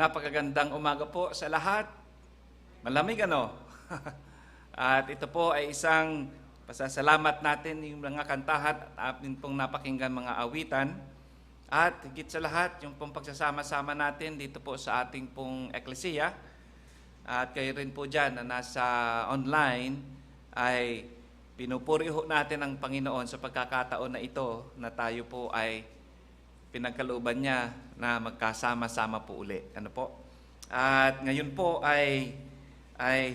Napakagandang umaga po sa lahat. Malamig ano? At ito po ay isang pasasalamat natin yung mga kantahan at atin pong napakinggan mga awitan. At higit sa lahat, yung pong pagsasama-sama natin dito po sa ating pong eklesiya. At kayo rin po dyan na nasa online ay pinupuri ho natin ang Panginoon sa pagkakataon na ito na tayo po ay pinagkalooban niya na magkasama-sama po uli. Ano po? At ngayon po ay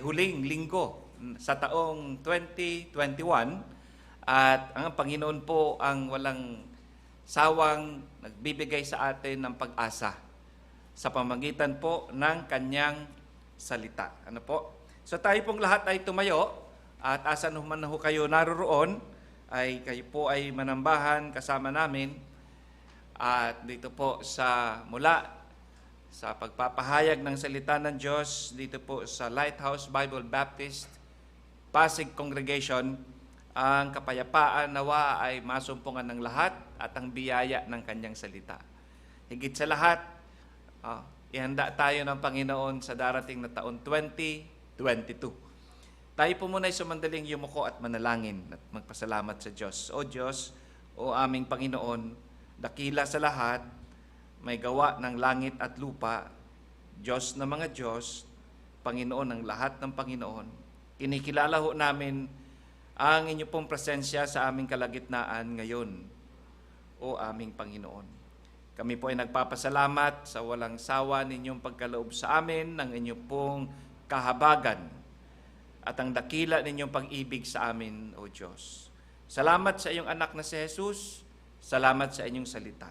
huling linggo sa taong 2021 at ang Panginoon po ang walang sawang nagbibigay sa atin ng pag-asa sa pamamagitan po ng kanyang salita. Ano po? So tayo pong lahat ay tumayo at asan man ho kayo naroroon ay kayo po ay manambahan kasama namin. At dito po mula sa pagpapahayag ng salita ng Diyos, dito po sa Lighthouse Bible Baptist Pasig Congregation, ang kapayapaan nawa ay masumpungan ng lahat at ang biyaya ng kanyang salita. Higit sa lahat, ihanda tayo ng Panginoon sa darating na taon 2022. Tayo po muna ay sumandaling yumuko at manalangin at magpasalamat sa Diyos. O Diyos, o aming Panginoon, dakila sa lahat, may gawa ng langit at lupa, Diyos na mga Diyos, Panginoon ng lahat ng Panginoon. Kinikilala ho namin ang inyo pong presensya sa aming kalagitnaan ngayon, o aming Panginoon. Kami po ay nagpapasalamat sa walang sawa ninyong pagkaloob sa amin ng inyong pong kahabagan at ang dakila ninyong pag-ibig sa amin, o Diyos. Salamat sa iyong anak na si Jesus. Salamat sa inyong salita.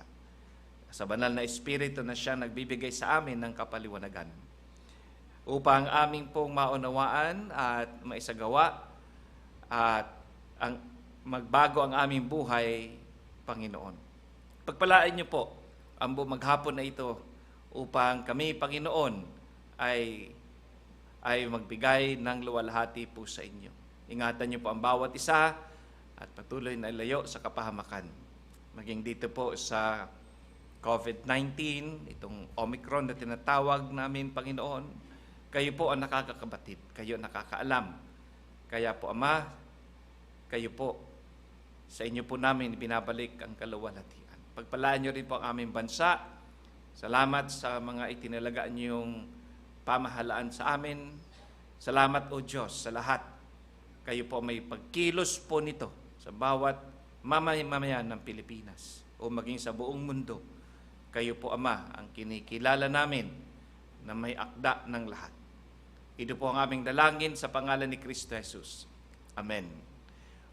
Sa banal na Espiritu na siya nagbibigay sa amin ng kapaliwanagan upang aming pong maunawaan at maisagawa at magbago ang aming buhay, Panginoon. Pagpalain niyo po ang maghapon na ito upang kami, Panginoon, ay magbigay ng luwalhati po sa inyo. Ingatan niyo po ang bawat isa at patuloy na ilayo sa kapahamakan. Maging dito po sa COVID-19, itong Omicron na tinatawag namin, Panginoon, kayo po ang nakakakabatid, kayo ang nakakaalam. Kaya po, Ama, kayo po, sa inyo po namin binabalik ang kaluwalhatian. Pagpalaan niyo rin po ang aming bansa. Salamat sa mga itinalagaan niyong pamahalaan sa amin. Salamat, O Diyos, sa lahat. Kayo po may pagkilos po nito sa bawat mamamayan ng Pilipinas o maging sa buong mundo. Kayo po, Ama, ang kinikilala namin na may akda ng lahat. Ito po ang aming dalangin sa pangalan ni Kristo Jesus. Amen.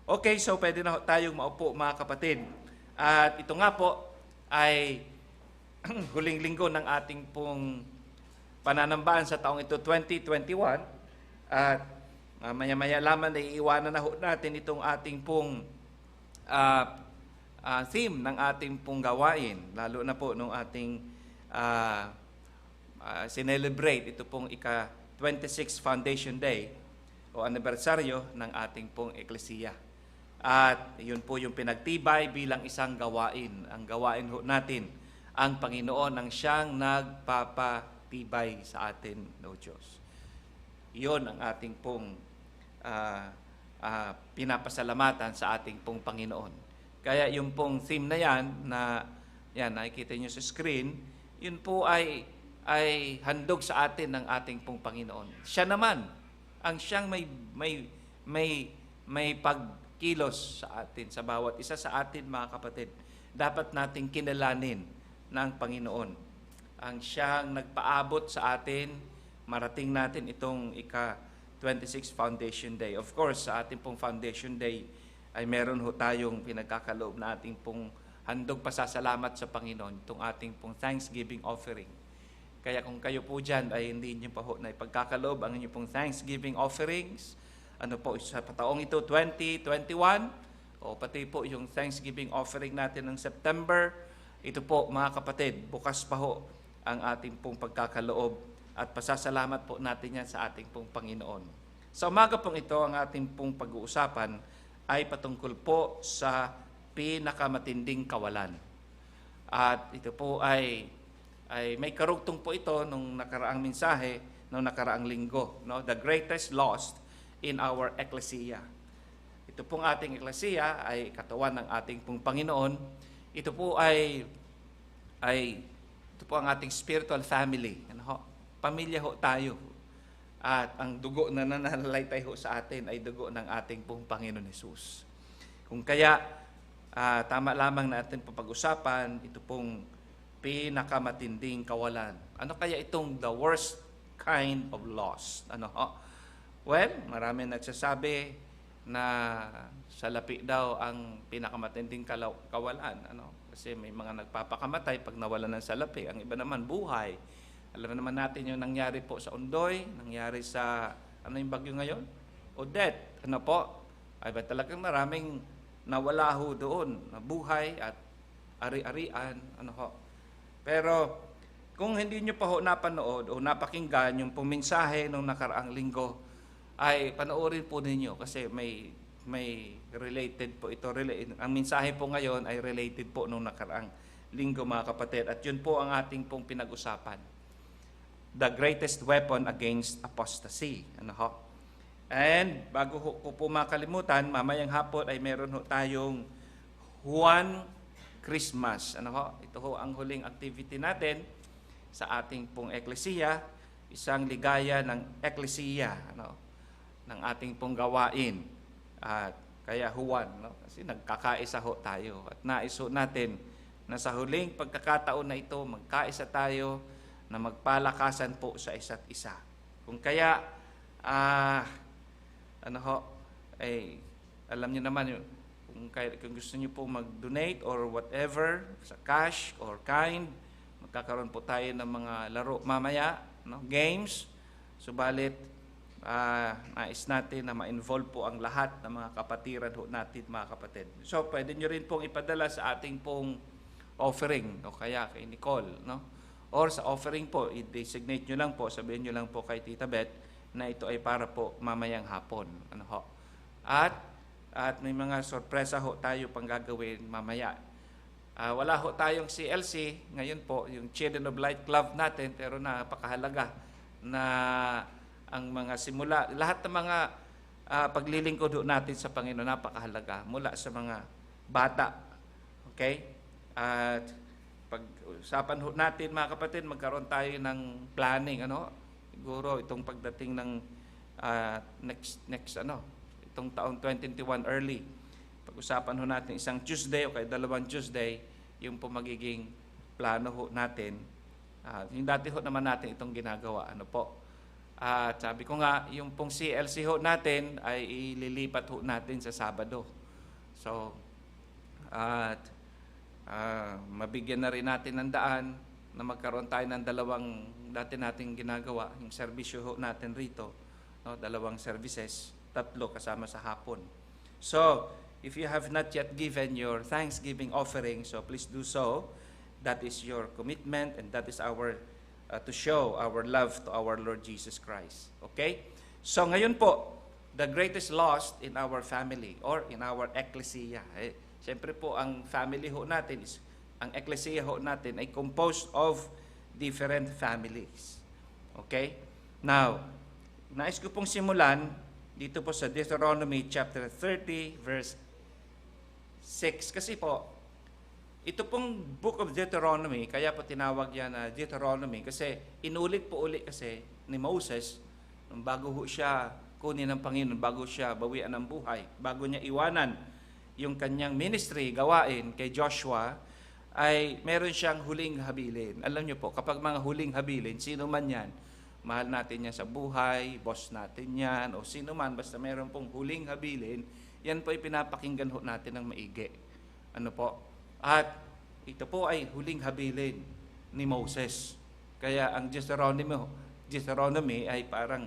Okay, so pwede na tayong maupo, mga kapatid. At ito nga po ay huling linggo ng ating pong pananambahan sa taong ito 2021. At maya-maya lamang na iiwanan na ho natin itong ating pong theme ng ating pong gawain, lalo na po nung ating sinelebrate ito pong ika-26 Foundation Day o anibersaryo ng ating pong eklesiya. At yun po yung pinagtibay bilang isang gawain. Ang gawain ho natin, ang Panginoon ang siyang nagpapatibay sa atin, no Diyos. Yun ang ating pong pinapasalamatan sa ating pong Panginoon. Kaya yung pong theme na yan, nakikita nyo sa screen, yun po ay handog sa atin ng ating pong Panginoon. Siya naman, ang siyang may pagkilos sa atin, sa bawat isa sa atin, mga kapatid. Dapat nating kinalanin ng Panginoon. Ang siyang nagpaabot sa atin, marating natin itong ika-26 Foundation Day. Of course, sa ating pong Foundation Day ay meron ho tayong pinagkakaloob na ating pong handog pasasalamat sa Panginoon, itong ating pong Thanksgiving offering. Kaya kung kayo po dyan ay hindi niyo pa ho na ipagkakaloob ang inyong pong Thanksgiving offerings, ano po, sa taong ito 2021, o pati po yung Thanksgiving offering natin ng September, ito po, mga kapatid, bukas pa ho ang ating pong pagkakaloob at pasasalamat po natin yan sa ating pong Panginoon. Sa umaga pong ito, ang ating pong pag-uusapan ay patungkol po sa pinakamatinding kawalan. At ito po ay ay may karugtong po ito nung nakaraang mensahe, nung nakaraang linggo, no? The greatest lost in our ecclesia. Ito pong ating ecclesia ay katawan ng ating pong Panginoon. Ito po ay ito po ang ating spiritual family. Ano ho? Pamilya ho tayo. At ang dugo na nananalaytay ho sa atin ay dugo ng ating pong Panginoon Hesus. Kung kaya, tama lamang natin papag-usapan ito pong pinakamatinding kawalan. Ano kaya itong the worst kind of loss? Ano ho? Well, marami nagsasabi na salapi daw ang pinakamatinding kawalan. Ano? Kasi may mga nagpapakamatay pag nawalan ng salapi. Ang iba naman, buhay. Alam naman natin yung nangyari po sa Ondoy, nangyari sa, ano yung bagyo ngayon? Odette. Ano po? Ay ba talagang maraming nawala ho doon, na buhay at ari-arian. Ano ho? Pero kung hindi nyo pa ho napanood o napakinggan yung pumensahe nung nakaraang linggo, ay panoorin po ninyo kasi may related po ito. Ang mensahe po ngayon ay related po nung nakaraang linggo, mga kapatid. At yun po ang ating pong pinag-usapan. The greatest weapon against apostasy. Ano ho? And bago ko po makalimutan, mamayang hapon ay meron ho tayong Juan Christmas. Ano ho? Ito ho ang huling activity natin sa ating pong eklesiya. Isang ligaya ng eklesiya, ano, ng ating pong gawain. At kaya Juan, no? Kasi nagkakaisa ho tayo. At nais ho natin na sa huling pagkakataon na ito, magkaisa tayo na magpalakasan po sa isa't isa. Kung kaya, ano ho, ay alam niyo naman, kung gusto niyo po mag-donate or whatever, sa cash or kind, magkakaroon po tayo ng mga laro mamaya, no? Games. Subalit, nais natin na ma-involve po ang lahat ng mga kapatiran ho natin, mga kapatid. So, pwede nyo rin pong ipadala sa ating pong offering, o kaya kay Nicole, no? Or sa offering po, i-designate nyo lang po, sabihin nyo lang po kay Tita Beth na ito ay para po mamayang hapon. Ano ho? At may mga sorpresa ho tayo pang gagawin mamaya. Wala ho tayong CLC, ngayon po, yung Children of Light Club natin, pero napakahalaga na ang mga simula, lahat ng mga paglilingkod ho natin sa Panginoon, napakahalaga, mula sa mga bata. Okay? At pag-usapan ho natin, mga kapatid, magkaroon tayo ng planning, ano? Siguro itong pagdating ng itong taong 2021 early. Pag-usapan ho natin isang Tuesday o kaya dalawang Tuesday, yung po magiging plano ho natin. Yung dati ho naman natin itong ginagawa, ano po? At sabi ko nga, yung pong CLC ho natin ay ililipat ho natin sa Sabado. So, mabigyan na rin natin ng daan na magkaroon tayo ng dalawang dati nating ginagawa, yung serbisyo ho natin rito, no? Dalawang services, 3 kasama sa hapon. So, if you have not yet given your Thanksgiving offering, so please do so. That is your commitment and that is our to show our love to our Lord Jesus Christ. Okay? So, ngayon po, the greatest loss in our family or in our ecclesia. Siyempre po, ang family ho natin, ang ecclesia ho natin ay composed of different families. Okay? Now, nais ko pong simulan dito po sa Deuteronomy chapter 30, verse 6. Kasi po, ito pong book of Deuteronomy, kaya po tinawag yan na Deuteronomy, kasi inulit po ulit kasi ni Moses, nung bago ho siya kunin ng Panginoon, bago siya bawian ng buhay, bago niya iwanan yung kanyang ministry, gawain kay Joshua, ay meron siyang huling habilin. Alam niyo po, kapag mga huling habilin, sino man yan, mahal natin yan sa buhay, boss natin yan, o sino man, basta meron pong huling habilin, yan po ay pinapakinggan ho natin ng maigi. Ano po? At ito po ay huling habilin ni Moses. Kaya ang Deuteronomy ay parang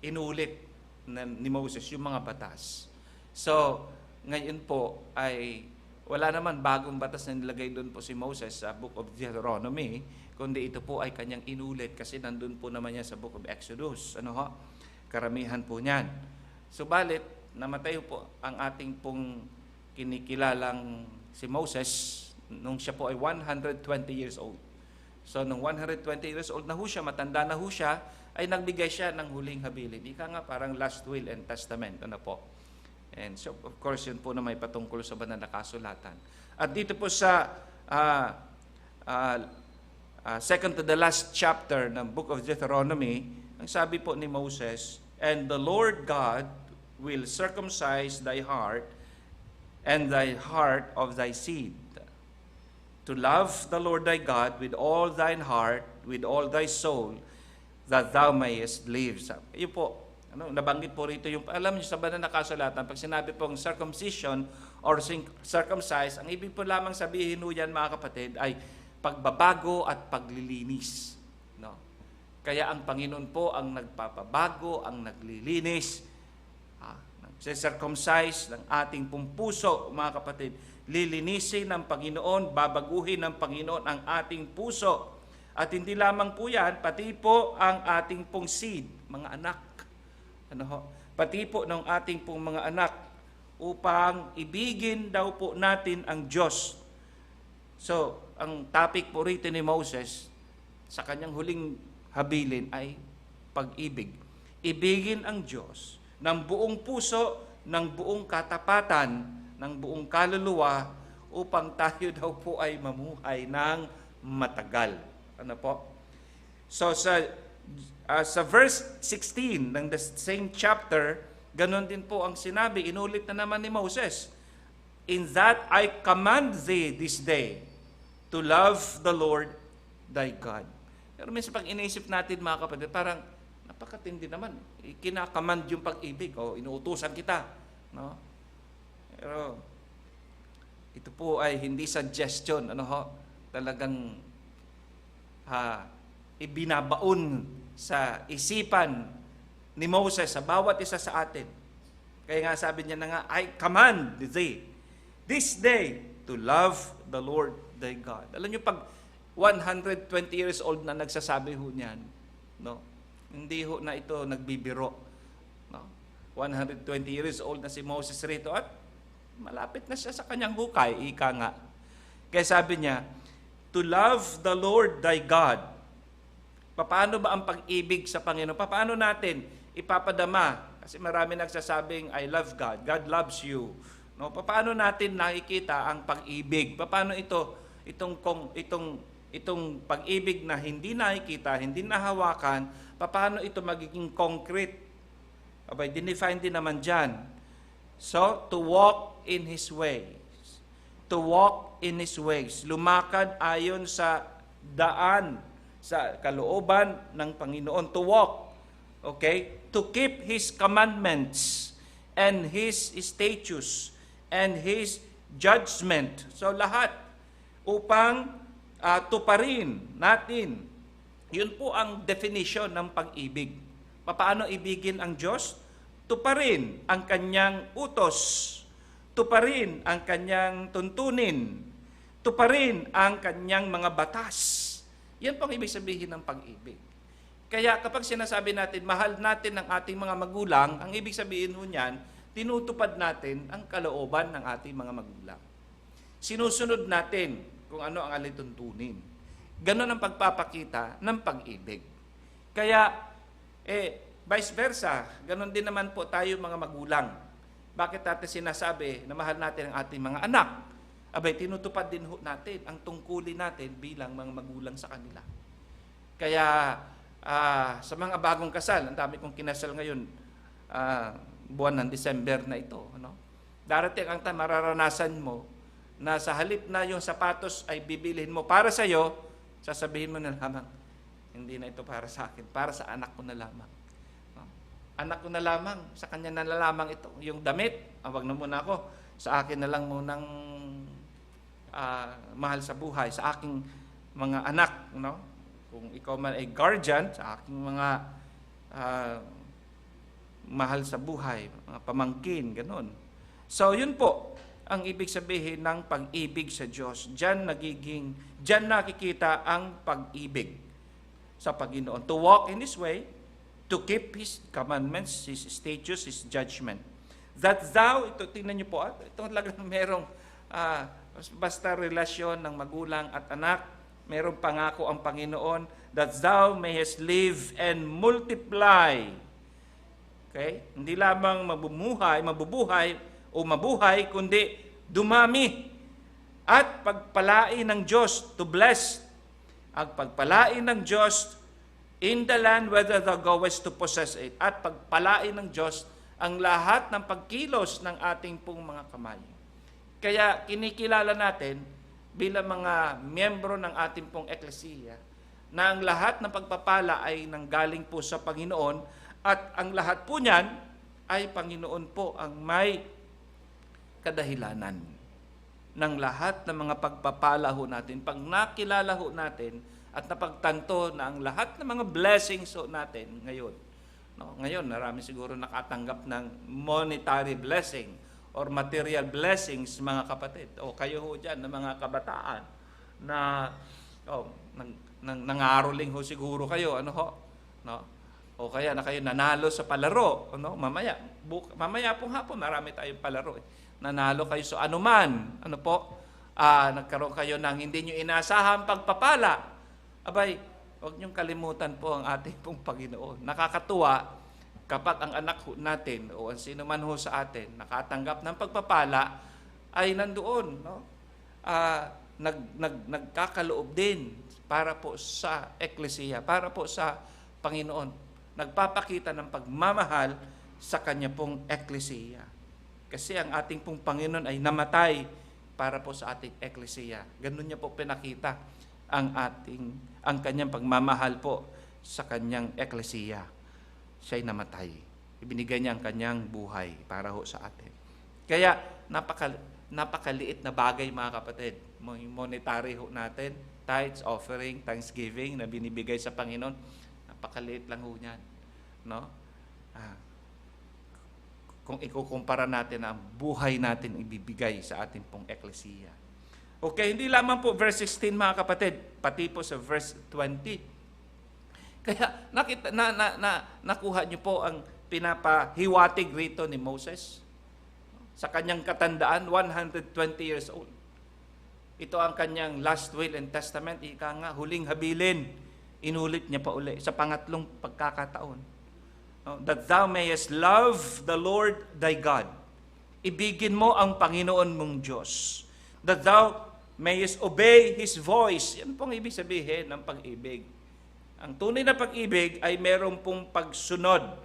inulit ni Moses yung mga batas. So, ngayon po ay wala naman bagong batas na nilagay doon po si Moses sa Book of Deuteronomy, kundi ito po ay kanyang inulit kasi nandun po naman niya sa Book of Exodus. Ano ho? Karamihan po niyan. Subalit, namatay po ang ating pong kinikilalang si Moses nung siya po ay 120 years old. So, nung 120 years old na ho siya, matanda na ho siya, ay nagbigay siya ng huling habilin. Ika nga, parang last will and testament. Ano po? And so, of course, yun po na may patungkol sa banal na kasulatan. At dito po sa second to the last chapter ng Book of Deuteronomy, ang sabi po ni Moses, "And the Lord God will circumcise thy heart and thy heart of thy seed, to love the Lord thy God with all thine heart, with all thy soul, that thou mayest live." Yun po, nabanggit po rito yung, alam niyo sa banal na kasulatan, pag sinabi pong circumcision or circumcise, ang ibig po lamang sabihin ho yan, mga kapatid, ay pagbabago at paglilinis. No? Kaya ang Panginoon po ang nagpapabago, ang naglilinis, circumcise ng ating pong puso, mga kapatid. Lilinisin ng Panginoon, babaguhin ng Panginoon ang ating puso. At hindi lamang po yan, pati po ang ating pong seed, mga anak. Pati po ng ating pong mga anak, upang ibigin daw po natin ang Diyos. So, ang topic po rito ni Moses, sa kanyang huling habilin ay pag-ibig. Ibigin ang Diyos ng buong puso, ng buong katapatan, ng buong kaluluwa, upang tayo daw po ay mamuhay ng matagal. Ano po? So sa verse 16 ng the same chapter, ganon din po ang sinabi, inulit na naman ni Moses, "In that I command thee this day to love the Lord thy God." Pero minsan pag iniisip natin, mga kapatid, parang napakatindi naman. Kinakamand yung pag-ibig, o inuutusan kita. No? Pero ito po ay hindi suggestion, talagang ibinabaon sa isipan ni Moses sa bawat isa sa atin. Kaya nga sabi niya na nga, "I command thee this day to love the Lord thy God." Alam niyo, pag 120 years old na nagsasabi ho niyan, no? Hindi ho na ito nagbibiro. No? 120 years old na si Moses rito at malapit na siya sa kanyang hukay, ika nga. Kaya sabi niya, "To love the Lord thy God." Paano ba ang pag-ibig sa Panginoon? Paano natin ipapadama? Kasi marami nagsasabing, "I love God. God loves you." No? Paano natin nakikita ang pag-ibig? Paano itong pag-ibig na hindi nakikita, hindi nahawakan, paano ito magiging concrete? Abay, dinefine din naman dyan. So, to walk in His ways. To walk in His ways. Lumakad ayon sa daan, sa kalooban ng Panginoon. To walk. Okay? To keep His commandments and His statutes and His judgment. So, lahat upang tuparin natin. Yun po ang definition ng pag-ibig. Paano ibigin ang Diyos? Tuparin ang kanyang utos, tuparin ang kanyang tuntunin, tuparin ang kanyang mga batas. Yan po ang ibig sabihin ng pag-ibig. Kaya kapag sinasabi natin, mahal natin ang ating mga magulang, ang ibig sabihin ho niyan, tinutupad natin ang kalooban ng ating mga magulang. Sinusunod natin kung ano ang alituntunin. Ganon ang pagpapakita ng pag-ibig. Kaya, vice versa, ganon din naman po tayo mga magulang. Bakit natin sinasabi na mahal natin ang ating mga anak? Abay, tinutupad din natin ang tungkulin natin bilang mga magulang sa kanila. Kaya, sa mga bagong kasal, ang dami kong kinasal ngayon, buwan ng December na ito. Darating ang mararanasan mo na sa halip na yung sapatos ay bibilihin mo para sa iyo, sasabihin mo na lamang, hindi na ito para sa akin, para sa anak ko na lamang. Anak ko na lamang, sa kanya na lamang ito. Yung damit, wag na muna ako, sa akin na lang munang mahal sa buhay, sa aking mga anak. Kung ikaw man ay guardian, sa aking mga mahal sa buhay, mga pamangkin, ganon. So, yun po ang ibig sabihin ng pag-ibig sa Diyos. Diyan nakikita ang pag-ibig sa Panginoon. To walk in His way, to keep His commandments, His statutes, His judgment. That thou, ito tingnan niyo po, ito talagang merong basta relasyon ng magulang at anak, Merong pangako ang Panginoon that thou mayest live and multiply. Okay? Hindi lamang mabubuhay, kundi dumami. At pagpalain ng Diyos, to bless. Ang pagpalain ng Diyos in the land whether thou goest to possess it. At pagpalain ng Diyos ang lahat ng pagkilos ng ating pong mga kamay. Kaya kinikilala natin bilang mga miyembro ng ating pong eklesiya na ang lahat ng pagpapala ay nanggaling po sa Panginoon at ang lahat po niyan ay Panginoon po ang may kadahilanan ng lahat ng mga pagpapala ho natin. Pag nakilala ho natin at napagtanto na ang lahat ng mga blessings ho natin ngayon, ngayon marami siguro nakatanggap ng monetary blessing or material blessings, mga kapatid. O kayo ho dyan, na mga kabataan, na nangaroling ho siguro kayo, no? O kaya na kayo nanalo sa palaro, mamaya pong hapon, marami tayong palaro. Nanalo kayo sa anuman, nagkaroon kayo ng hindi nyo inasahang pagpapala. Abay, huwag niyong kalimutan po ang ating pong Panginoon. Nakakatuwa, kapag ang anak natin o ang sino man ho sa atin nakatanggap ng pagpapala, ay nandoon, nagkakaloob din para po sa eklesiya, para po sa Panginoon. Nagpapakita ng pagmamahal sa Kanya pong eklesiya. Kasi ang ating pong Panginoon ay namatay para po sa ating eklesiya. Ganun niya po pinakita ang Kanyang pagmamahal po sa Kanyang eklesiya. Siya'y namatay. Ibinigay niya ang Kanyang buhay para ho sa atin. Kaya napakaliit na bagay, mga kapatid. Monetary ho natin, tithes, offering, thanksgiving na binibigay sa Panginoon, napakaliit lang ho niyan. No? Kung ikukumpara natin ang buhay natin ibibigay sa ating pong eklesiya. Okay, hindi lamang po verse 16, mga kapatid, pati po sa verse 20. Kaya nakuha niyo po ang pinapahiwatig rito ni Moses. Sa kanyang katandaan, 120 years old. Ito ang kanyang last will and testament. Ika nga, huling habilin. Inulit niya pa uli sa pangatlong pagkakataon. That thou mayest love the Lord thy God. Ibigin mo ang Panginoon mong Diyos. That thou mayest obey His voice. Yan pong ibig sabihin ng pag-ibig. Ang tunay na pag-ibig ay merong pong pagsunod,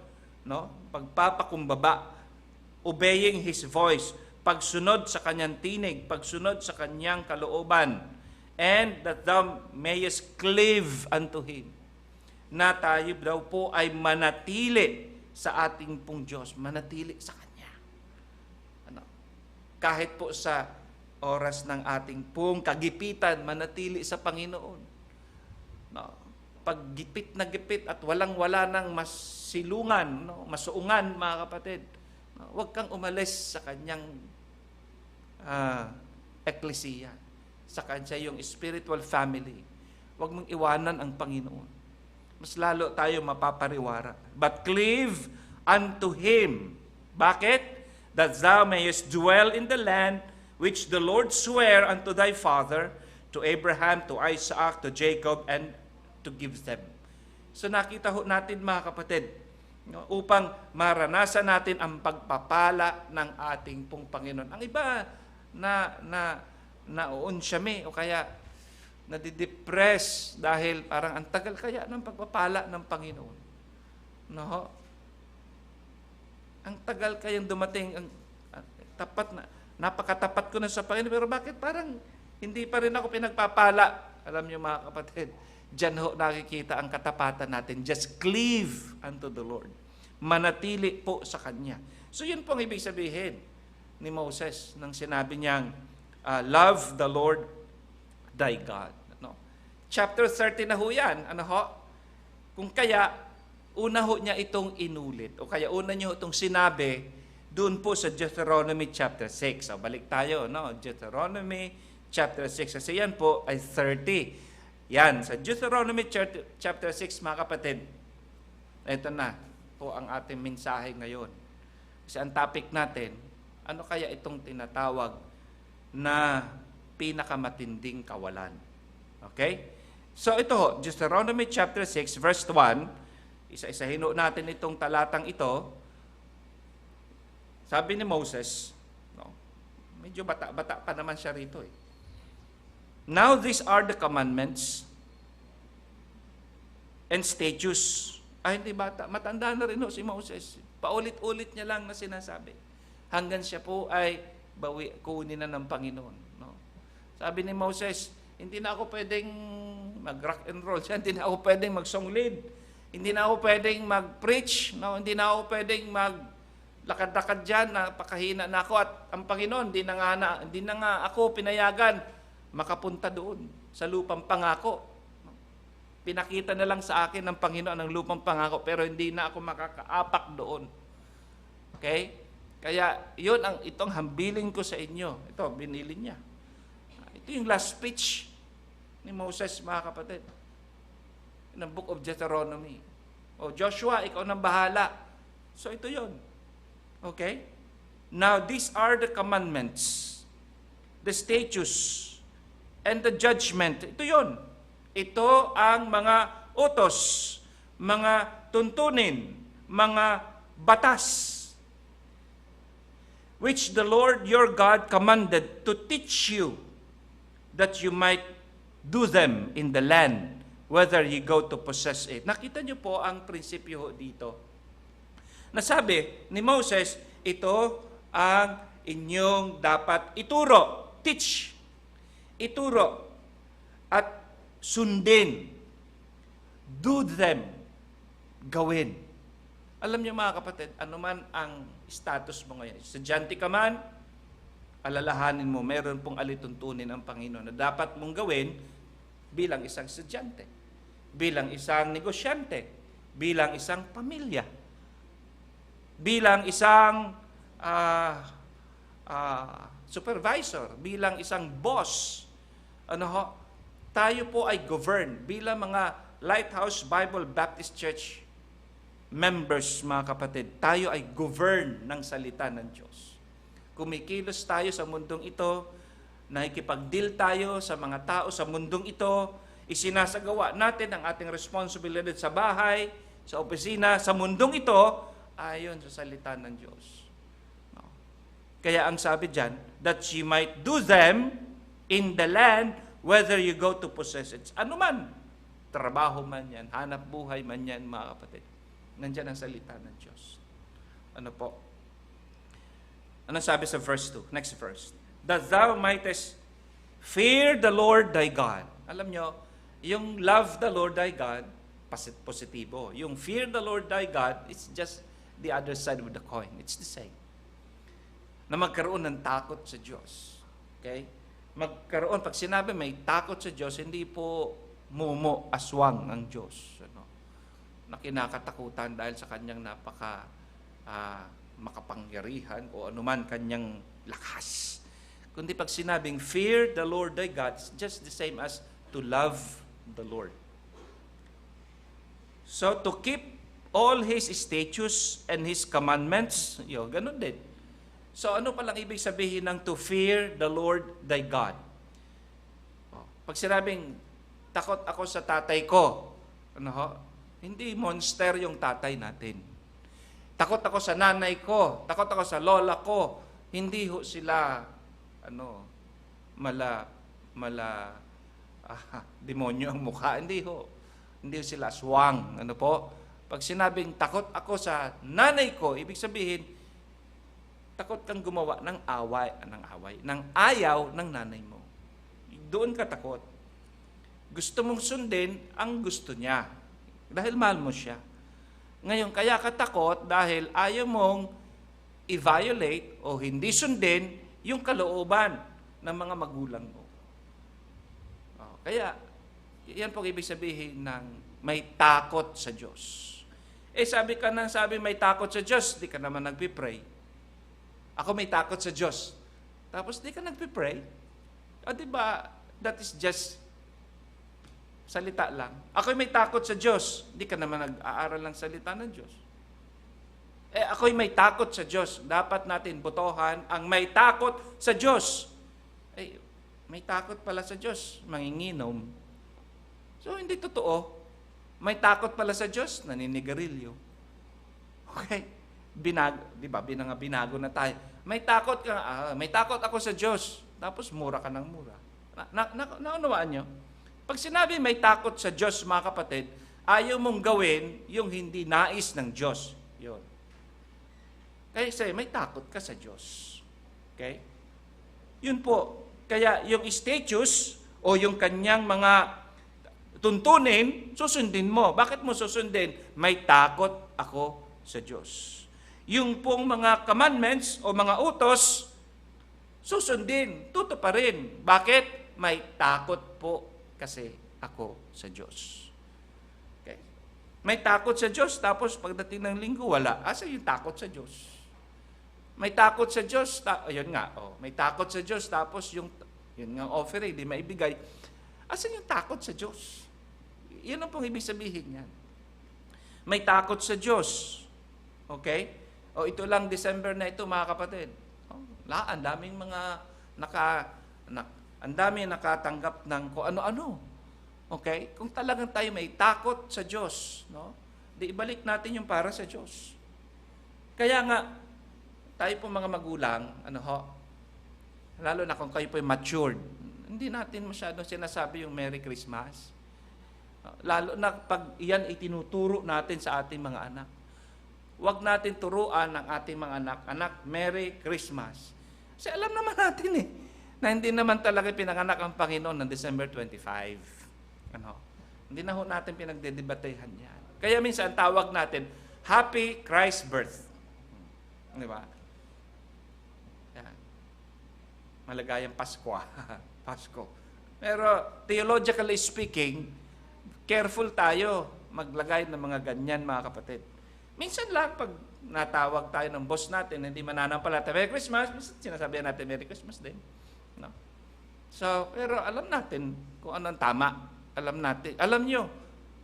pagpapakumbaba, obeying His voice, pagsunod sa Kanyang tinig, pagsunod sa Kanyang kalooban, and that thou mayest cleave unto Him. Na tayo daw po ay manatili sa ating pong Diyos, manatili sa Kanya. Kahit po sa oras ng ating pong kagipitan, manatili sa Panginoon. Paggipit na gipit at walang-wala ng masilungan, masuungan, mga kapatid. Huwag kang umalis sa Kanyang eklesiya, sa Kanya yung spiritual family. Huwag mong iwanan ang Panginoon. Mas lalo tayo mapapariwara. But cleave unto Him. Bakit? That thou mayest dwell in the land which the Lord sware unto thy father, to Abraham, to Isaac, to Jacob, and to give them. So nakita ho natin, mga kapatid, upang maranasan natin ang pagpapala ng ating pong Panginoon. Ang iba nauunsyami o kaya nadidepress dahil parang ang tagal kaya ng pagpapala ng Panginoon. Ang tagal kayang dumating, napakatapat ko na sa Panginoon, pero bakit parang hindi pa rin ako pinagpapala? Alam niyo, mga kapatid, diyan ho nakikita ang katapatan natin. Just cleave unto the Lord. Manatili po sa Kanya. So yun pong ibig sabihin ni Moses nang sinabi niyang, love the Lord thy God. Chapter 30 na ho yan. Kung kaya, una ho niya itong inulit. O kaya una niyo itong sinabi doon po sa Deuteronomy chapter 6. So, balik tayo, Deuteronomy chapter 6. Kasi yan po ay 30. Yan, sa Deuteronomy chapter 6, mga kapatid, ito na po ang ating mensahe ngayon. Kasi ang topic natin, ano kaya itong tinatawag na pinakamatinding kawalan? Okay? So ito, Deuteronomy chapter 6, verse 1, isa-isahin natin itong talatang ito. Sabi ni Moses, no, medyo bata-bata pa naman siya rito eh. Now these are the commandments and statutes. Hindi bata, matanda na rin si Moses. Paulit-ulit niya lang na sinasabi. Hanggang siya po ay kunin na ng Panginoon. No? Sabi ni Moses, hindi na ako pwedeng mag-rock and roll. Hindi na ako pwedeng mag-song lead. Hindi na ako pwedeng mag-preach. No? Hindi na ako pwedeng mag-lakad-lakad dyan. Napakahina na ako. At ang Panginoon, hindi na nga ako pinayagan makapunta doon sa lupang pangako. Pinakita na lang sa akin ng Panginoon ang lupang pangako, pero hindi na ako makakaapak doon. Okay? Kaya itong hambilin ko sa inyo. Ito, binili niya. Ito yung last speech ni Moses, mga kapatid. In the book of Deuteronomy. Joshua, ikaw nang bahala. So ito yon. Okay? Now, these are the commandments, the statutes, and the judgment. Ito yon. Ito ang mga utos, mga tuntunin, mga batas, which the Lord your God commanded to teach you, that you might do them in the land, whether you go to possess it. Nakita niyo po ang prinsipyo dito. Nasabi ni Moses, ito ang inyong dapat ituro, teach, ituro, at sundin, do them, gawin. Alam niyo mga kapatid, anuman ang status mo ngayon, estudyante ka man, alalahanin mo, meron pong alituntunin ang Panginoon na dapat mong gawin bilang isang estudyante, bilang isang negosyante, bilang isang pamilya, bilang isang supervisor, bilang isang boss. Tayo po ay govern bilang mga Lighthouse Bible Baptist Church members, mga kapatid. Tayo ay govern ng salita ng Diyos. Kumikilos tayo sa mundong ito, nakikipag-deal tayo sa mga tao sa mundong ito, isinasagawa natin ang ating responsibilidad sa bahay, sa opisina, sa mundong ito, ayon sa salita ng Diyos. Kaya ang sabi dyan, that ye might do them in the land whether you go to possess it. Ano man, trabaho man yan, hanap buhay man yan, mga kapatid. Nandyan ang salita ng Diyos. Ano po? Ano sabi sa verse 2? Next verse. That thou mightest fear the Lord thy God. Alam nyo, yung love the Lord thy God, positibo. Yung fear the Lord thy God, it's just the other side of the coin. It's the same. Na magkaroon ng takot sa Diyos. Okay? Magkaroon, pag sinabi may takot sa Diyos, hindi po mumo, aswang ang Diyos. Na kinakatakutan dahil sa kanyang makapangyarihan o anuman kanyang lakas. Kundi pag sinabing fear the Lord thy God, it's just the same as to love the Lord. So to keep all His statutes and His commandments, ganun din. So ano palang ibig sabihin ng to fear the Lord thy God? Pag sinabing takot ako sa tatay ko, hindi monster yung tatay natin. Takot ako sa nanay ko, takot ako sa lola ko, hindi ho sila demonyo ang mukha, hindi ho sila aswang. Pag sinabing takot ako sa nanay ko, ibig sabihin takot kang gumawa ng ayaw ng nanay mo. Doon ka takot. Gusto mong sundin ang gusto niya. Dahil mahal mo siya. Ngayon, kaya ka takot dahil ayaw mong i-violate o hindi sundin yung kalooban ng mga magulang mo. Kaya, yan po ibig sabihin ng may takot sa Diyos. Sabi may takot sa Diyos, di ka naman nagpipray. Ako may takot sa Diyos. Tapos di ka nagpipray. Diba, that is just salita lang. Ako'y may takot sa Diyos. Di ka naman nag-aaral ng salita ng Diyos. Ako'y may takot sa Diyos. Dapat natin botohan ang may takot sa Diyos. May takot pala sa Diyos. Manginginom. So, hindi totoo. May takot pala sa Diyos, naninigarilyo. Okay? Di ba? Binago na tayo. May takot ka, may takot ako sa Diyos. Tapos mura ka ng mura. Naunawaan nyo? Pag sinabi may takot sa Diyos, mga kapatid, ayaw mong gawin yung hindi nais ng Diyos. Yun. Kasi may takot ka sa Diyos. Okay? Yun po. Kaya yung status o yung kanyang mga tuntunin, susundin mo. Bakit mo susundin? May takot ako sa Diyos. Yung pong mga commandments o mga utos, susundin, tutuparin. Bakit? May takot po kasi ako sa Diyos. Okay. May takot sa Diyos, tapos pagdating ng linggo, wala. Asa yung takot sa Diyos? May takot sa Diyos, ayun nga, may takot sa Diyos, tapos yun nga offering, di maibigay. Asa yung takot sa Diyos? Yun ang pong ibig sabihin yan. May takot sa Diyos. Okay? O ito lang December na ito, mga kapatid. Ang daming mga ang daming nakatanggap ng kung ano-ano. Okay? Kung talagang tayo may takot sa Diyos, no? Di ibalik natin yung para sa Diyos. Kaya nga, tayo po mga magulang, lalo na kung kayo po matured, hindi natin masyadong sinasabi yung Merry Christmas. Lalo na pag iyan itinuturo natin sa ating mga anak. Huwag natin turuan ang ating mga anak, Merry Christmas. Kasi alam naman natin na hindi naman talaga pinanganak ang Panginoon ng December 25. Hindi na ho natin pinagdedebatehan yan. Kaya minsan tawag natin, Happy Christ Birth. Di ba? Yan. Malagayang Pasko. Pasko. Pero theologically speaking, careful tayo maglagay ng mga ganyan, mga kapatid. Minsan lang, pag natawag tayo ng boss natin, hindi mananampalataya, Merry Christmas, sinasabihan natin, Merry Christmas din. No? So, pero alam natin kung anong tama. Alam nyo,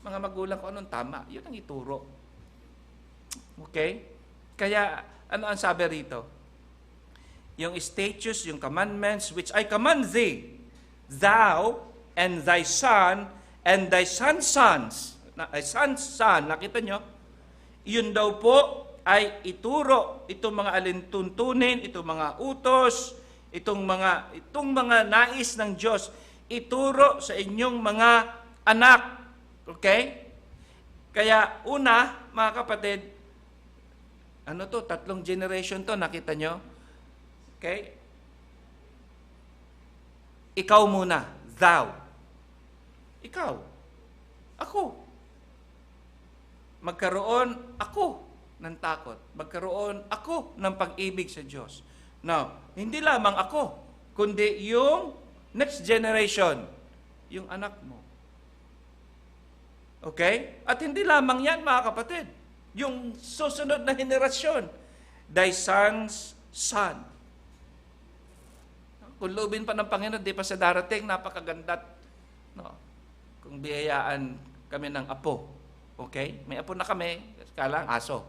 mga magulang, kung anong tama. Yun ang ituro. Okay? Kaya, ano ang sabi rito? Yung statutes, yung commandments, which I command thee, thou and thy son, and thy son's sons, son's son, nakita nyo? Yun daw po ay ituro itong mga alintuntunin, itong mga utos, itong mga nais ng Diyos, ituro sa inyong mga anak. Okay? Kaya una, mga kapatid, 3 generation to, nakita nyo? Okay? Ikaw muna, thou. Ikaw. Ako. Magkaroon ako ng takot. Magkaroon ako ng pag-ibig sa Diyos. Now, hindi lamang ako, kundi yung next generation, yung anak mo. Okay? At hindi lamang yan, mga kapatid. Yung susunod na henerasyon, thy son's son. Kung loobin pa ng Panginoon, di pa sa darating, napakaganda't, kung biyayaan kami ng apo. Okay? May apo na kami, kala aso.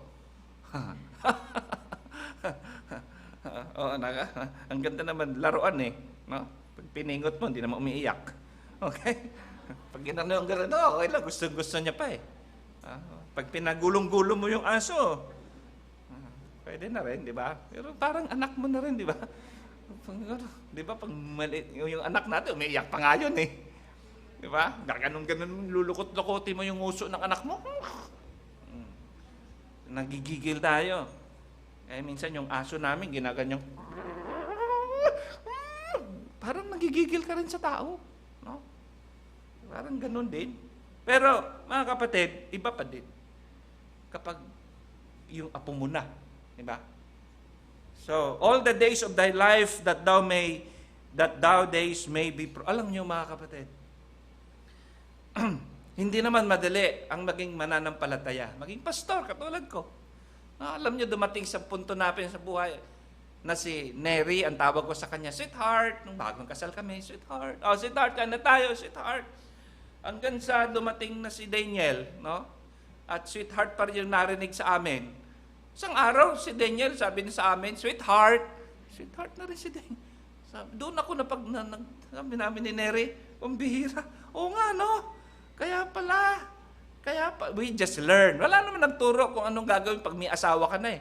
Ang ganda naman, laruan no? Pag piningot mo, hindi naman umiiyak. Okay? Pag ginano ang ganito, okay lang, gusto niya pa Pag pinagulong-gulong mo yung aso, pwede na rin, di ba? Pero parang anak mo na rin, di ba? Di ba, pag maliit, yung anak natin, umiiyak pa nga yun Di ba? Ganun-ganun, lulukot-lukotin mo yung uso ng anak mo. Nagigigil tayo. Minsan yung aso namin, ginaganyang, parang nagigigil ka rin sa tao. No? Parang ganun din. Pero, mga kapatid, iba pa din. Kapag yung apo mo na. Di ba? So, all the days of thy life that thou days may be... Alam nyo, mga kapatid, hindi naman madali ang maging mananampalataya. Maging pastor, katulad ko. Alam nyo, dumating sa punto natin sa buhay na si Neri, ang tawag ko sa kanya, sweetheart. Nung bagong kasal kami, sweetheart. Sweetheart, ka na tayo, sweetheart. Hanggang sa dumating na si Daniel, no? At sweetheart pa rin yung narinig sa amin. Isang araw, si Daniel, sabi niya sa amin, sweetheart. Sweetheart na rin si Daniel. Doon ako sabi namin ni Neri, pambihira. Oo nga, no? we just learn. Wala naman nagturo kung anong gagawin pag may asawa ka na eh.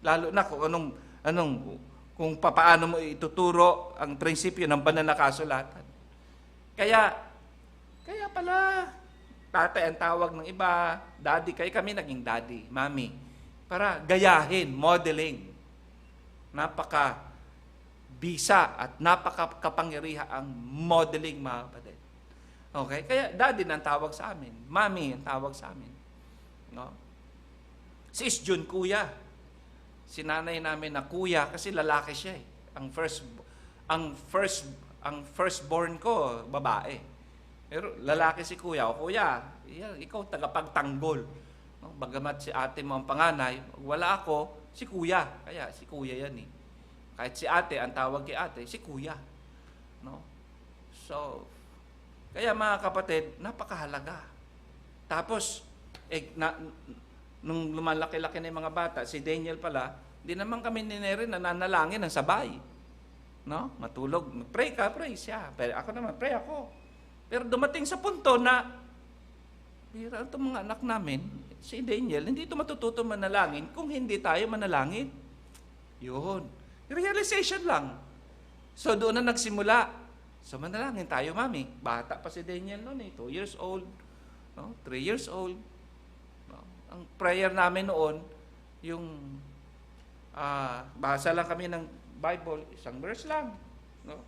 Lalo na kung kung paano mo ituturo ang prinsipyo ng banal na kasulatan. Kaya pala, tatay ang tawag ng iba, daddy, kami naging daddy, mami. Para gayahin, modeling. Napaka-bisa at napaka-kapangyarihan ang modeling, mga kapatid. Okay? Kaya daddy na ang tawag sa amin. Mami ang tawag sa amin. No? Si Isjun, kuya. Sinanay namin na kuya kasi lalaki siya eh. Ang firstborn ko, babae. Pero lalaki si kuya. O kuya, ikaw tagapagtanggol. No? Bagamat si ate mo ang panganay, wala ako, si kuya. Kaya si kuya yan eh. Kahit si ate, ang tawag kay ate, si kuya. No? So, kaya mga kapatid, napakahalaga. Tapos, nung lumalaki-laki na yung mga bata, si Daniel pala, di naman kami ni Neri nananalangin ng sabay. No? Matulog. Pray ka, pray siya. Pero ako naman, pray ako. Pero dumating sa punto na, bira itong mga anak namin, si Daniel, hindi ito matututo manalangin kung hindi tayo manalangin. Yun. Realization lang. So doon na nagsimula. So manalangin tayo, mami. Bata pa si Daniel noon eh. 2 years old. No? 3 years old. No? Ang prayer namin noon, yung basa lang kami ng Bible, isang verse lang. No?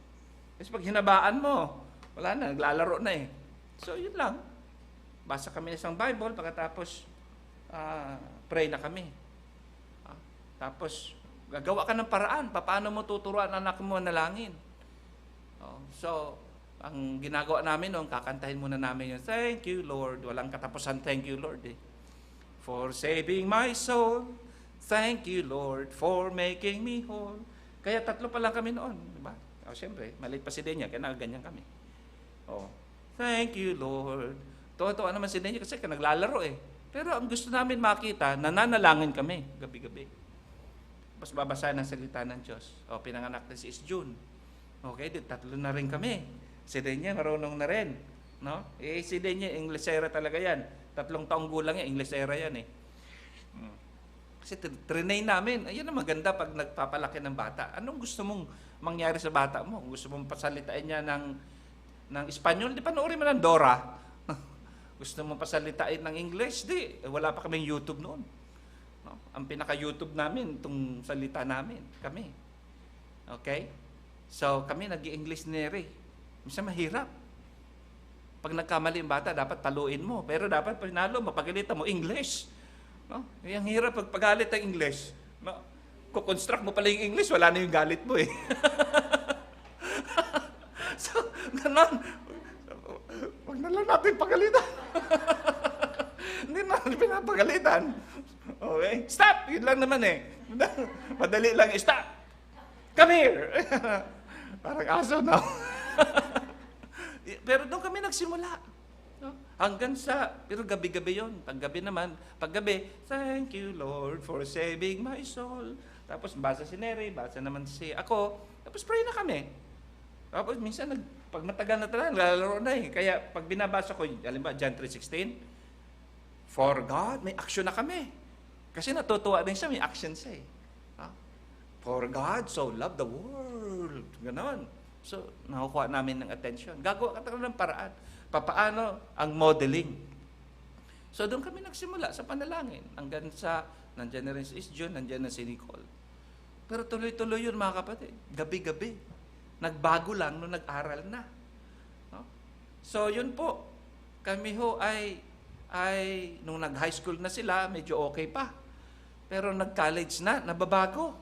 Kasi pag hinabaan mo, wala na, naglalaro na eh. So yun lang. Basa kami ng isang Bible, pagkatapos pray na kami. Tapos, gagawa ka ng paraan. Paano mo tuturuan ang anak mo nalangin? So, ang ginagawa namin noon, kakantahin muna namin yung, thank you, Lord. Walang katapusan, thank you, Lord. For saving my soul. Thank you, Lord, for making me whole. Kaya 3 pa lang kami noon. Diba? Siyempre, maliit pa si Denya, kaya nagaganyan kami. Thank you, Lord. Tuwa-tuwa naman si Denya kasi naglalaro eh. Pero ang gusto namin makita, nananalangin kami gabi-gabi. Tapos babasahin ang salita ng Diyos. Pinanganak na si Isjun. Okay, 3 na rin kami. Si Denya, marunong na rin. No? Si Denya, Inglesera talaga yan. 3 taong gulang yan, Inglesera yan eh. Kasi train namin. Ayun ang maganda pag nagpapalaki ng bata. Anong gusto mong mangyari sa bata mo? Kung gusto mong pasalitain niya ng Espanyol, di panoorin mo ng Dora. Gusto mong pasalitain ng English, di. Wala pa kaming YouTube noon. No? Ang pinaka-YouTube namin, itong salita namin. Kami. Okay? So, kami nag-i-English nere. Minsan mahirap. Pag nagkamali ang bata, dapat paluin mo. Pero dapat pinalo, mapagalitan mo English. No? Yung hirap pagpagalit ang English. No? Kukonstruct mo pala yung English, wala na yung galit mo eh. So, ganon. Huwag na lang natin pagalitan. Hindi na pinapagalitan. Okay? Stop! Yun lang naman eh. Madali lang, stop! Come here! Parang aso na. Pero doon kami nagsimula. No? Hanggang pero gabi-gabi yun. Paggabi, thank you, Lord, for saving my soul. Tapos basa si Neri, basa naman si ako. Tapos pray na kami. Tapos minsan, pag matagal na talaga, lalaro na eh. Kaya pag binabasa ko, halimbawa, John 3:16, for God, may action na kami. Kasi natutuwa din siya, may action siya eh. For God so loved the world. Ganon. So, nakukuha namin ng attention. Gagawa ka talaga ng paraan. Papaano ang modeling. So, doon kami nagsimula sa panalangin. Hanggang nandiyan na rin si Isjun, nandiyan na si Nicole. Pero tuloy-tuloy yun, mga kapatid. Gabi-gabi. Nagbago lang nung nag-aral na. No? So, yun po. Kami ho ay nung nag-high school na sila, medyo okay pa. Pero nag-college na, nababago.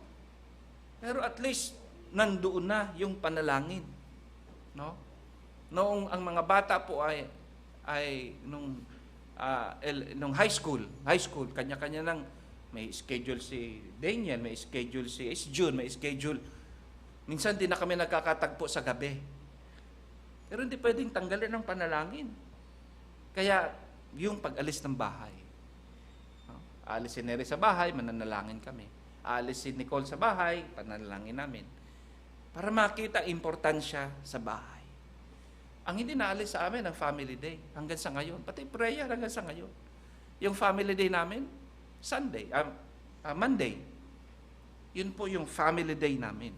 Pero at least, nandoon na yung panalangin. No? Noong ang mga bata po ay nung high school, kanya-kanya nang may schedule si Daniel, may schedule si Isjun, may schedule. Minsan din na kami nagkakatagpo sa gabi. Pero hindi pwedeng tanggalin ang panalangin. Kaya yung pag-alis ng bahay. Alis si Neri sa bahay, mananalangin kami. Alis si Nicole sa bahay, pananalangin namin. Para makita importansya sa bahay. Ang hindi naalis sa amin, ang family day. Hanggang sa ngayon. Pati prayer hanggang sa ngayon. Yung family day namin, Monday. Yun po yung family day namin.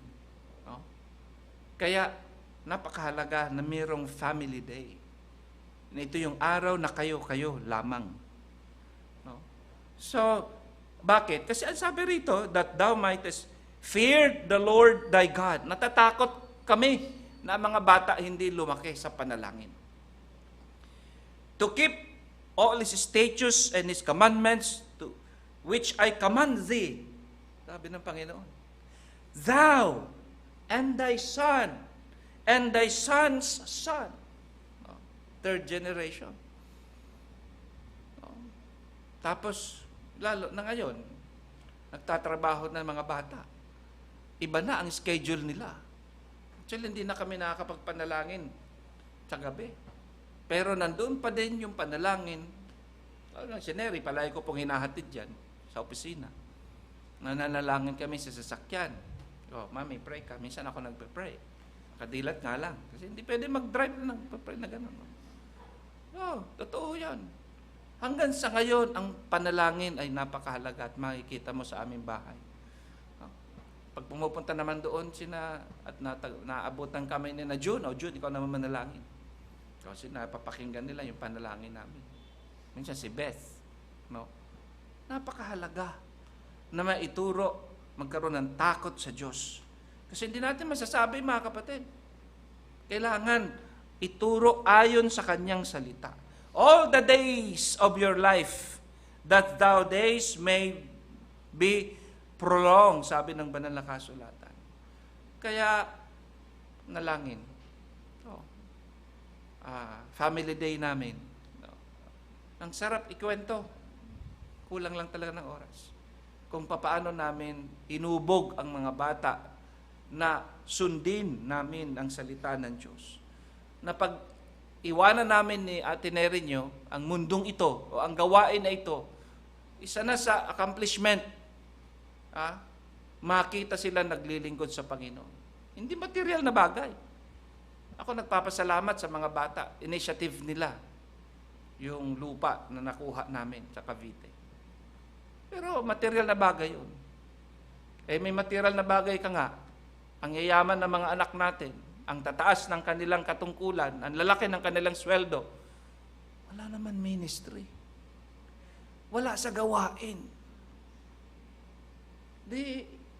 No? Kaya, napakahalaga na mayroong family day. Na ito yung araw na kayo lamang. No? So, bakit? Kasi ang sabi rito, that thou mightest fear the Lord thy God. Natatakot kami na mga bata hindi lumaki sa panalangin. To keep all His statutes and His commandments, which I command thee. Sabi ng Panginoon. Thou and thy son and thy son's son. Third generation. Tapos, lalo na ngayon, nagtatrabaho na mga bata. Iba na ang schedule nila. Actually, hindi na kami nakakapagpanalangin sa gabi. Pero nandun pa din yung panalangin. Sineri, palagi ko pong hinahatid dyan sa opisina. Nananalangin kami sa sasakyan. Mami, pray ka. Minsan ako nagpe-pray. Kadilat nga lang. Kasi hindi pwede mag-drive na nagpe-pray na gano'n. Totoo yan. Hanggang sa ngayon, ang panalangin ay napakahalaga at makikita mo sa aming bahay. Pag pumupunta naman doon, at naabutan kami ni na June, June, ikaw naman manalangin. Kasi napapakinggan nila yung panalangin namin. Minsan si Beth. No? Napakahalaga na maituro, magkaroon ng takot sa Diyos. Kasi hindi natin masasabi, mga kapatid. Kailangan ituro ayon sa Kanyang salita. All the days of your life, that thou days may be prolonged, sabi ng banal na kasulatan. Kaya, nalangin. Family day namin. Ang sarap ikwento. Kulang lang talaga ng oras. Kung papaano namin inubog ang mga bata na sundin namin ang salita ng Diyos. Na pag iwanan namin ni Ate Nerinyo ang mundong ito o ang gawain na ito, isa na sa accomplishment. Makita sila naglilingkod sa Panginoon. Hindi material na bagay. Ako nagpapasalamat sa mga bata. Initiative nila yung lupa na nakuha namin sa Cavite. Pero material na bagay yun. May material na bagay ka nga. Ang yayaman ng mga anak natin, ang tataas ng kanilang katungkulan, ang lalaki ng kanilang sweldo, wala naman ministry. Wala sa gawain.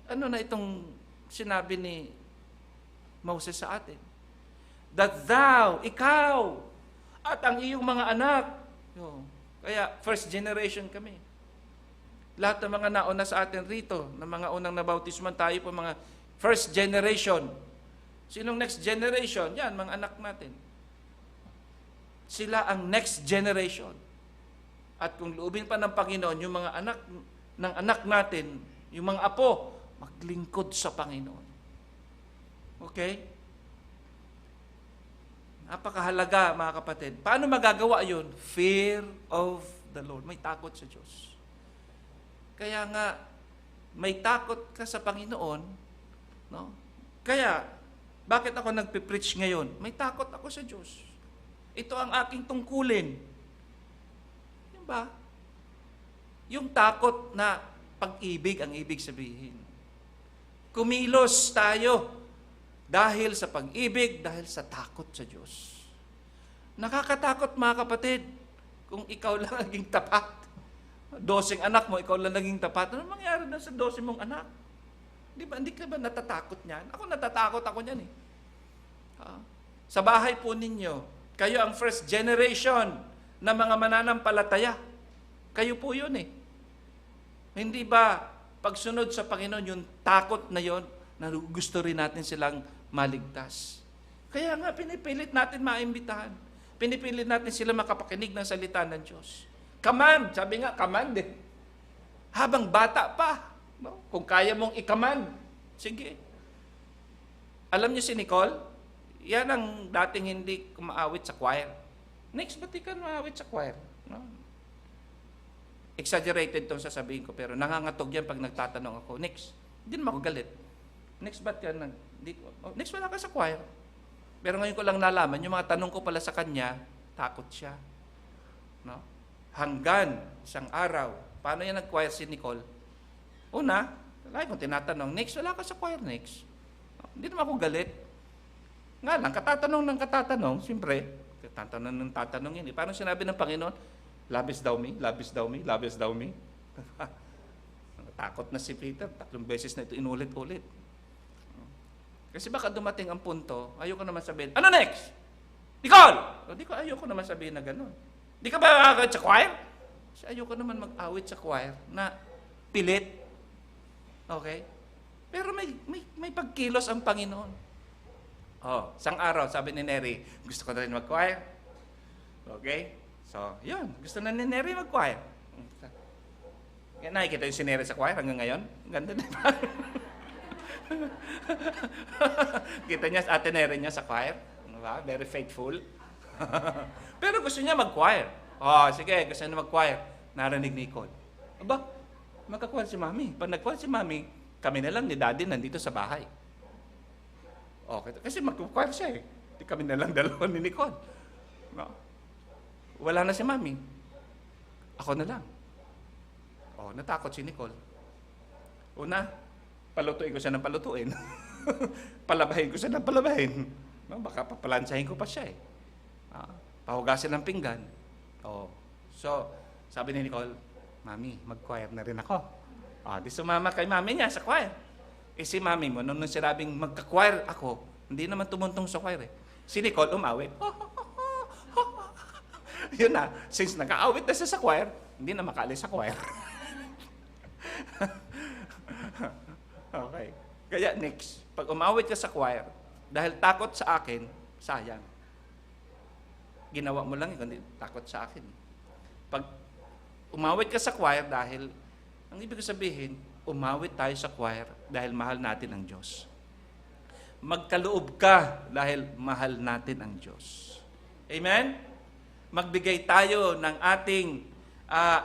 Ano na itong sinabi ni Moses sa atin? That thou, ikaw, at ang iyong mga anak. Kaya, first generation kami. Lahat ng mga nauna sa atin rito, ng mga unang nabautisman, tayo po mga first generation. Sinong next generation? Yan, mga anak natin. Sila ang next generation. At kung loobin pa ng Panginoon, yung mga anak ng anak natin, yung mga apo, maglingkod sa Panginoon. Okay? Napakahalaga, mga kapatid. Paano magagawa yun? Fear of the Lord. May takot sa Diyos. Kaya nga, may takot ka sa Panginoon, no? Kaya, bakit ako nagpipreach ngayon? May takot ako sa Diyos. Ito ang aking tungkulin. Yan ba? Yung takot na pag-ibig ang ibig sabihin. Kumilos tayo dahil sa pag-ibig, dahil sa takot sa Diyos. Nakakatakot, mga kapatid, kung ikaw lang naging tapat. 12 anak mo, ikaw lang naging tapat. Ano mangyari na sa 12 mong anak? Di ba? Hindi ka ba natatakot niyan? Ako natatakot ako niyan eh. Sa bahay po ninyo, kayo ang first generation na mga mananampalataya. Kayo po yun eh. Hindi ba pagsunod sa Panginoon, yung takot na yon, na gusto rin natin silang maligtas. Kaya nga, pinipilit natin maimbitahan. Pinipilit natin sila makapakinig ng salita ng Diyos. Command, sabi nga, command eh. Habang bata pa, no? Kung kaya mong i-command, sige. Alam niyo si Nicole, yan ang dating hindi kumaawit sa choir. Next, ba't di ka maawit sa choir? No? Exaggerated itong sasabihin ko, pero nangangatog yan pag nagtatanong ako. Next, hindi naman ako galit. Next, ba't ka next, wala ka sa choir. Pero ngayon ko lang nalaman, yung mga tanong ko pala sa kanya, takot siya. No? Hanggang isang araw, paano yan nag-choir si Nicole? Una, lagi kong tinatanong, next, wala ka sa choir next. Hindi naman ako galit. Nga lang, katatanong, siyempre, tatanong yun. Paano sinabi ng Panginoon? Labis daw me, labis daw me, labis daw me. Takot na si Peter, 3 beses na ito inulit-ulit. Kasi baka dumating ang punto, ayoko naman sabihin, ano next? Nicole! Ayoko naman sabihin na gano'n. Di ka ba mag-awit sa choir? Kasi ayoko naman mag-awit sa choir na pilit. Okay? Pero may pagkilos ang Panginoon. Isang araw, sabi ni Neri, gusto ko na rin mag-choir. Okay? So, yun. Gusto na ni Neri mag-choir. Nakikita yung si Neri sa choir hanggang ngayon? Ganda na ba? Kita niya sa ate Neri niya sa choir. Diba? Very faithful. Pero gusto niya mag-choir. Sige, gusto niya mag-choir. Narinig ni Nicole. Aba, magka-choir si Mami. Pag nag-choir si Mami, kami na lang ni Daddy nandito sa bahay. Okay, kasi mag-choir siya eh. Di kami na lang dalawa ni Nicole. No? Wala na si Mami. Ako na lang. Natakot si Nicole. Una, palutuin ko siya ng palutuin. Palabahin ko siya ng palabahin. No, baka papalansahin ko pa siya eh. Pahugasin ng pinggan. So, sabi ni Nicole, Mami, mag-choir na rin ako. Di sumama kay Mami niya sa choir. Si Mami mo, nung sinabing magka-choir ako, hindi naman tumuntong sa choir eh. Si Nicole umawit. Yun na, since nag-aawit na siya sa choir, hindi na makaalis sa choir. Okay. Kaya next, pag umawit ka sa choir, dahil takot sa akin, sayang. Ginawa mo lang kundi takot sa akin. Pag umawit ka sa choir dahil, ang ibig sabihin, umawit tayo sa choir dahil mahal natin ang Diyos. Magkaloob ka dahil mahal natin ang Diyos. Amen? Magbigay tayo ng ating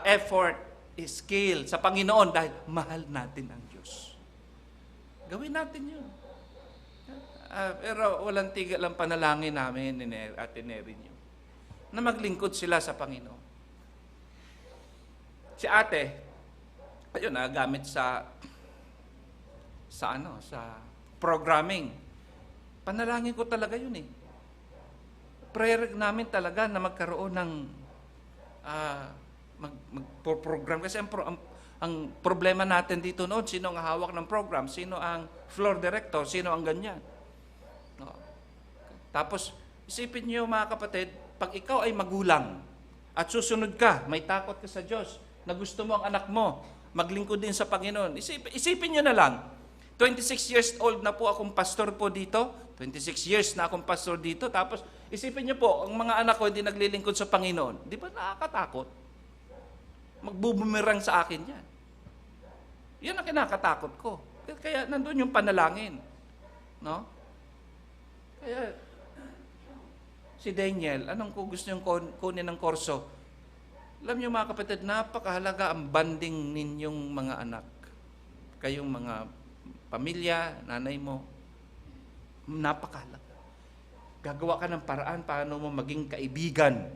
effort, skill sa Panginoon dahil mahal natin ang Diyos. Gawin natin yun. Pero walang tigil ang panalangin namin at Neri niyo na maglingkod sila sa Panginoon. Si ate, ayun gamit sa programming. Panalangin ko talaga yun eh. Prayer namin talaga na magkaroon ng mag-program. Kasi ang problema natin dito noon, sino ang hawak ng program, sino ang floor director, sino ang ganyan. No. Tapos, isipin niyo mga kapatid, pag ikaw ay magulang at susunod ka, may takot ka sa Diyos, na gusto mo ang anak mo, maglingkod din sa Panginoon. Isipin niyo na lang, 26 years old na po akong pastor po dito, 26 years na akong pastor dito, tapos isipin niyo po, ang mga anak ko hindi naglilingkod sa Panginoon. Di ba nakakatakot? Magbubumerang sa akin yan. Yan ang kinakatakot ko. Kaya nandun yung panalangin. No? Kaya, si Daniel, anong gusto niyong kunin ng kurso? Alam niyo mga kapatid, napakahalaga ang banding ninyong mga anak. Kayong mga pamilya, nanay mo, napakahalaga. Gagawa ka ng paraan paano mo maging kaibigan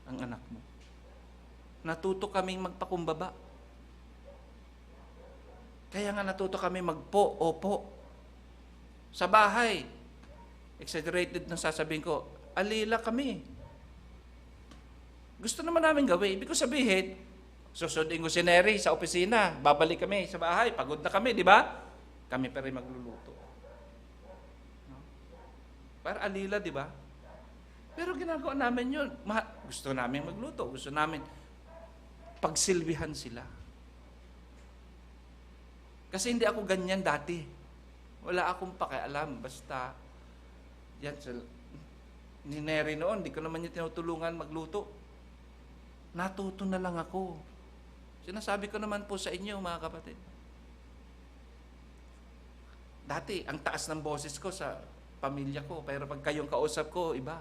ang anak mo. Natuto kaming magpakumbaba. Kaya nga natuto kami magpo, opo. Sa bahay, exaggerated na sasabihin ko, alila kami. Gusto naman namin gawin. Ibig ko sabihin, susundin ko si Neri sa opisina, babalik kami sa bahay, pagod na kami, di ba? Kami pa rin magluluto. Para alila, di ba? Pero ginagawa namin yun. Gusto namin magluto, gusto namin pagsilbihan sila. Kasi hindi ako ganyan dati. Wala akong pakialam. Basta, yan, ni Neri noon, di ko naman niya tinutulungan magluto. Natuto na lang ako. Sinasabi ko naman po sa inyo, mga kapatid. Dati, ang taas ng boses ko sa pamilya ko, pero pag kayong kausap ko, iba.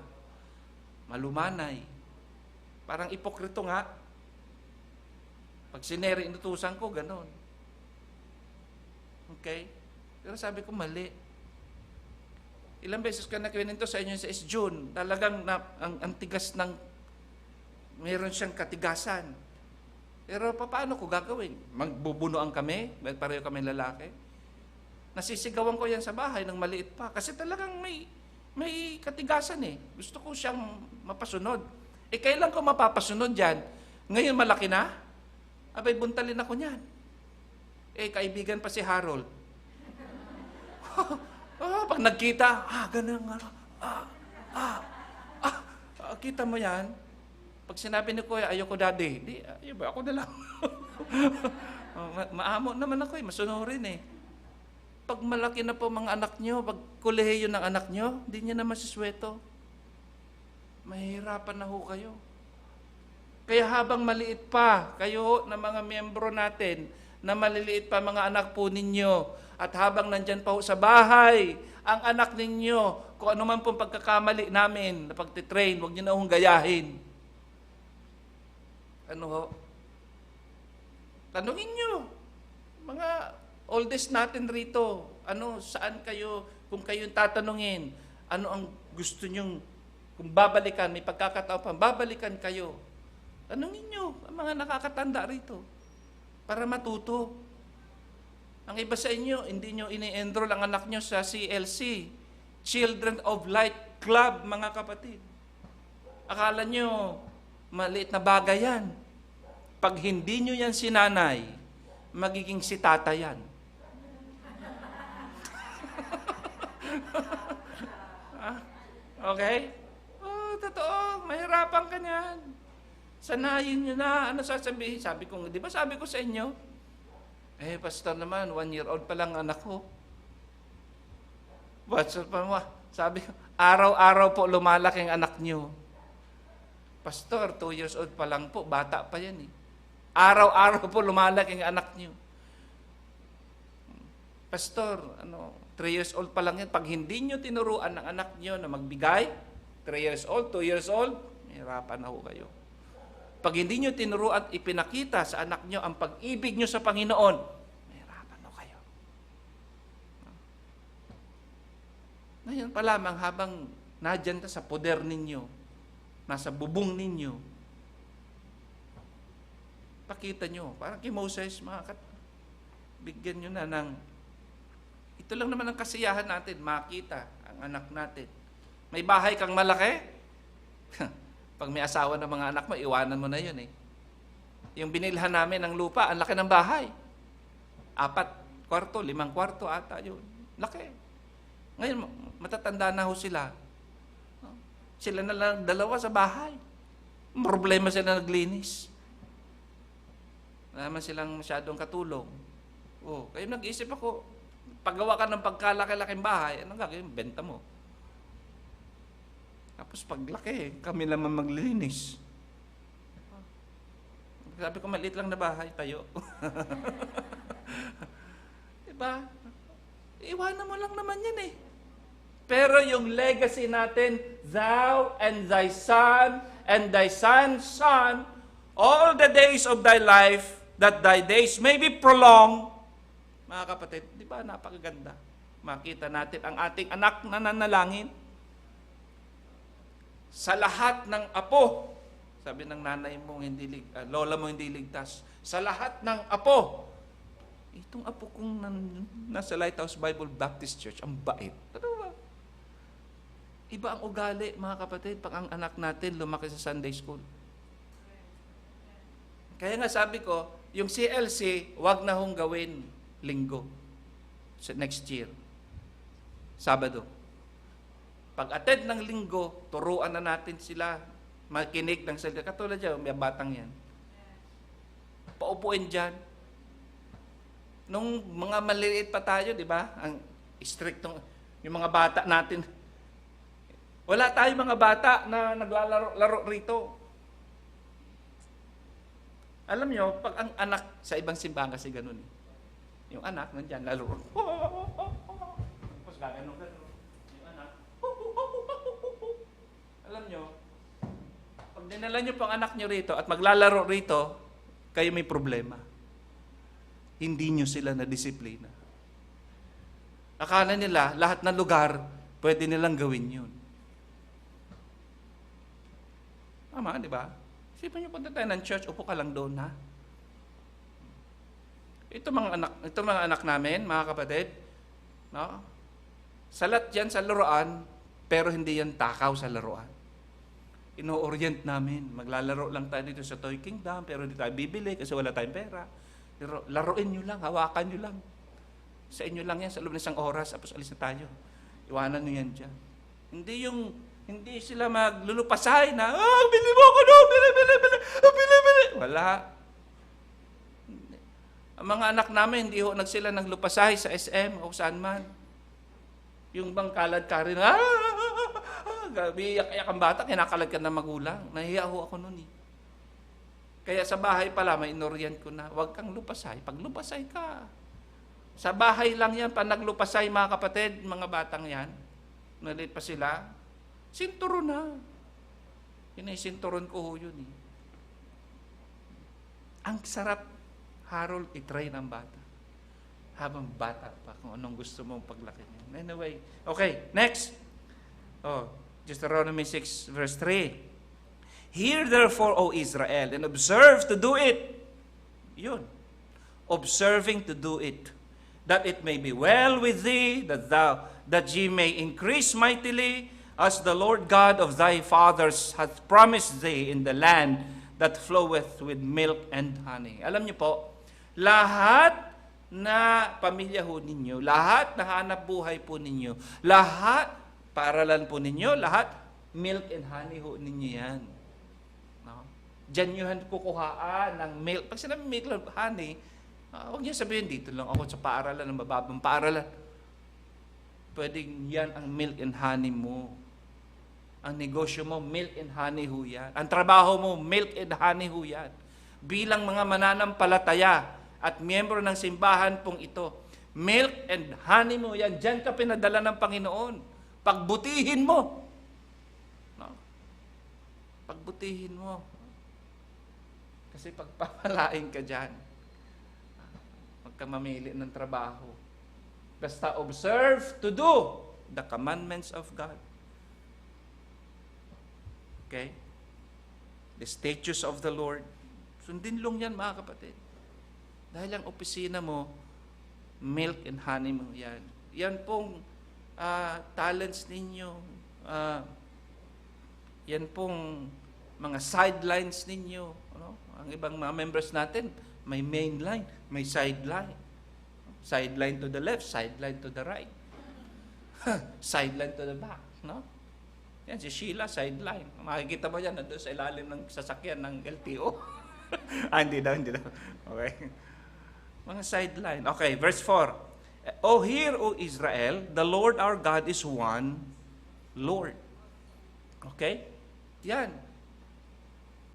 Malumanay. Parang ipokrito nga. Pag si Neri inutusan ko, ganon. Okay? Pero sabi ko, mali. Ilang beses ka nakikwento sa inyo sa June, talagang ang tigas ng, meron siyang katigasan. Pero paano ko gagawin? Magbubunuan kami? Pareho kami lalaki? Nasisigawan ko yan sa bahay ng maliit pa. Kasi talagang may katigasan eh. Gusto ko siyang mapasunod. Kailan ko mapapasunod yan? Ngayon malaki na? Abay, buntalin ako niyan. Kaibigan pa si Harold. Pag nagkita, ganun nga. Kita mo yan? Pag sinabi ni Kuya, ayoko daddy, di, ako na lang. Maamo naman ako masunurin eh. Pag malaki na po mga anak nyo, pag kolehiyo ng anak nyo, di nyo na masisweto. Mahirapan na ho kayo. Kaya habang maliit pa, kayo na mga miyembro natin, na maliliit pa mga anak po ninyo, at habang nandyan pa ho sa bahay, ang anak ninyo, kung ano man pong pagkakamali namin na pagtitrain, huwag nyo na hong gayahin. Ano ho? Tanungin nyo, mga oldest natin rito, saan kayo, kung kayong tatanungin, ano ang gusto nyong, kung babalikan, may pagkakataon pa, babalikan kayo. Tanungin nyo, ang mga nakakatanda rito, para matuto. Ang iba sa inyo, hindi nyo ini-enroll ang anak nyo sa CLC, Children of Light Club, mga kapatid. Akala nyo, maliit na bagay yan. Pag hindi nyo yan sinanay, magiging si tata yan. Okay? Totoo, mahirapan ka niyan. Sanayin nyo na. Ano sasabihin? Sabi ko, di ba sabi ko sa inyo? Pastor naman, 1-year-old pa lang anak ko. Pastor pa mo, sabi ko, araw-araw po lumalaki ang anak nyo. Pastor, 2 years old pa lang po, bata pa yan eh. Araw-araw po lumalaki ang anak nyo. Pastor, 3 years old pa lang yan. Pag hindi nyo tinuruan ng anak nyo na magbigay, 3 years old, 2 years old, mahirapan na ho kayo. Pag hindi nyo tinuruan at ipinakita sa anak nyo ang pag-ibig nyo sa Panginoon, mahirapan na kayo. Ngayon pa lamang habang nadyan sa poder ninyo, nasa bubong ninyo, pakita nyo, parang kay Moses, bigyan nyo na ng, ito lang naman ang kasiyahan natin, makita ang anak natin. May bahay kang malaki, pag may asawa ng mga anak mo, iwanan mo na yun eh. Yung binilhan namin ng lupa, ang laki ng bahay. 4 kwarto, 5 kwarto ata yun. Laki. Ngayon, matatanda na ho sila. Sila na lang 2 sa bahay. Problema sila naglinis. Wala naman silang masyadong katulong. Kaya nag-isip ako, paggawa ka ng pagkalaki-laking bahay, anong gagawin? Benta mo. Tapos paglaki, kami naman maglinis. Sabi ko, maliit lang na bahay, tayo. Diba? Iwanan mo lang naman yan eh. Pero yung legacy natin, thou and thy son and thy son's son, all the days of thy life, that thy days may be prolonged. Mga kapatid, di ba napakaganda? Makita natin ang ating anak na nanalangin. Sa lahat ng apo, sabi ng nanay mo, lola mo hindi ligtas, sa lahat ng apo, itong apo kong nasa Lighthouse Bible Baptist Church, ang bait. Ano ba? Iba ang ugali, mga kapatid, pag ang anak natin lumaki sa Sunday School. Kaya nga sabi ko, yung CLC, wag na hong gawin linggo. Next year. Sabado. Pag-attend ng linggo, turuan na natin sila makinig ng salita. Katulad dyan, may batang yan. Paupuin dyan. Nung mga maliliit pa tayo, di ba? Ang strict yung mga bata natin. Wala tayong mga bata na naglalaro rito. Alam nyo, pag ang anak sa ibang simbahan kasi ganun. Yung anak, nandyan, lalo. Tapos gaganong. Alam nyo, pag dinala nyo pang anak nyo rito at maglalaro rito, kayo may problema. Hindi nyo sila na disiplina. Akala nila, lahat ng lugar, pwede nilang gawin yun. Tama, di ba? Isipin niyo, punta tayo ng church, upo ka lang doon, ha? Ito mga anak namin, mga kapatid, no? Salat yan sa laruan, pero hindi yan takaw sa laruan. Ino-orient namin. Maglalaro lang tayo dito sa Toy Kingdom, pero hindi tayo bibili kasi wala tayong pera. Pero laruin nyo lang, hawakan nyo lang. Sa inyo lang yan, sa loob ng isang oras, tapos alis na tayo. Iwanan nyo yan dyan. Hindi sila maglulupasay na, bili mo ako no, bili. Wala. Ang mga anak namin, hindi sila naglupasay sa SM o saan man. Yung bang kalad ka rin, iyak ang bata, kinakalad ka na magulang. Nahiya ako noon eh. Kaya sa bahay pala, may inorient ko na, huwag kang lupasay. Pag lupasay ka, sa bahay lang yan, pag naglupasay mga kapatid, mga batang yan, nalit pa sila, sinturon na. Yun ay sinturon ko yun eh. Ang sarap, Harold, itry ng bata. Habang bata pa, kung anong gusto mong paglaki niya. Anyway, okay, next. Deuteronomy 6 verse 3. Hear therefore, O Israel, and observe to do it. Yun. Observing to do it. That it may be well with thee, that ye may increase mightily, as the Lord God of thy fathers hath promised thee in the land that floweth with milk and honey. Alam niyo po, lahat na pamilya ho ninyo, lahat na hanap buhay po ninyo, lahat paaralan po ninyo, lahat milk and honey ho ninyo yan. No? Diyan nyo kukuhaan ng milk. Pag sinabi milk and honey, huwag niyo sabihin, dito lang ako sa paaralan, ng mababang paaralan. Pwedeng yan ang milk and honey mo. Ang negosyo mo, milk and honey ho yan. Ang trabaho mo, milk and honey ho yan. Bilang mga mananampalataya at miyembro ng simbahan pong ito, milk and honey mo yan. Diyan ka pinadala ng Panginoon. Pagbutihin mo. No? Pagbutihin mo. Kasi pagpapalain ka dyan. Huwag kang mamili ng trabaho. Basta observe to do the commandments of God. Okay? The statutes of the Lord. Sundin lang yan, mga kapatid. Dahil ang opisina mo, milk and honey mo yan. Yan pong talents ninyo. Yan pong mga sidelines ninyo. Ano? Ang ibang mga members natin, may main line, may sideline. Sideline to the left, sideline to the right. Sideline to the back. No? Yan, si Sheila, sideline. Makikita mo yan, nandun sa ilalim ng sasakyan ng LTO. Hindi daw. Okay. Mga sideline. Okay, verse 4. O hear, O Israel, the Lord our God is one Lord. Okay? Yan.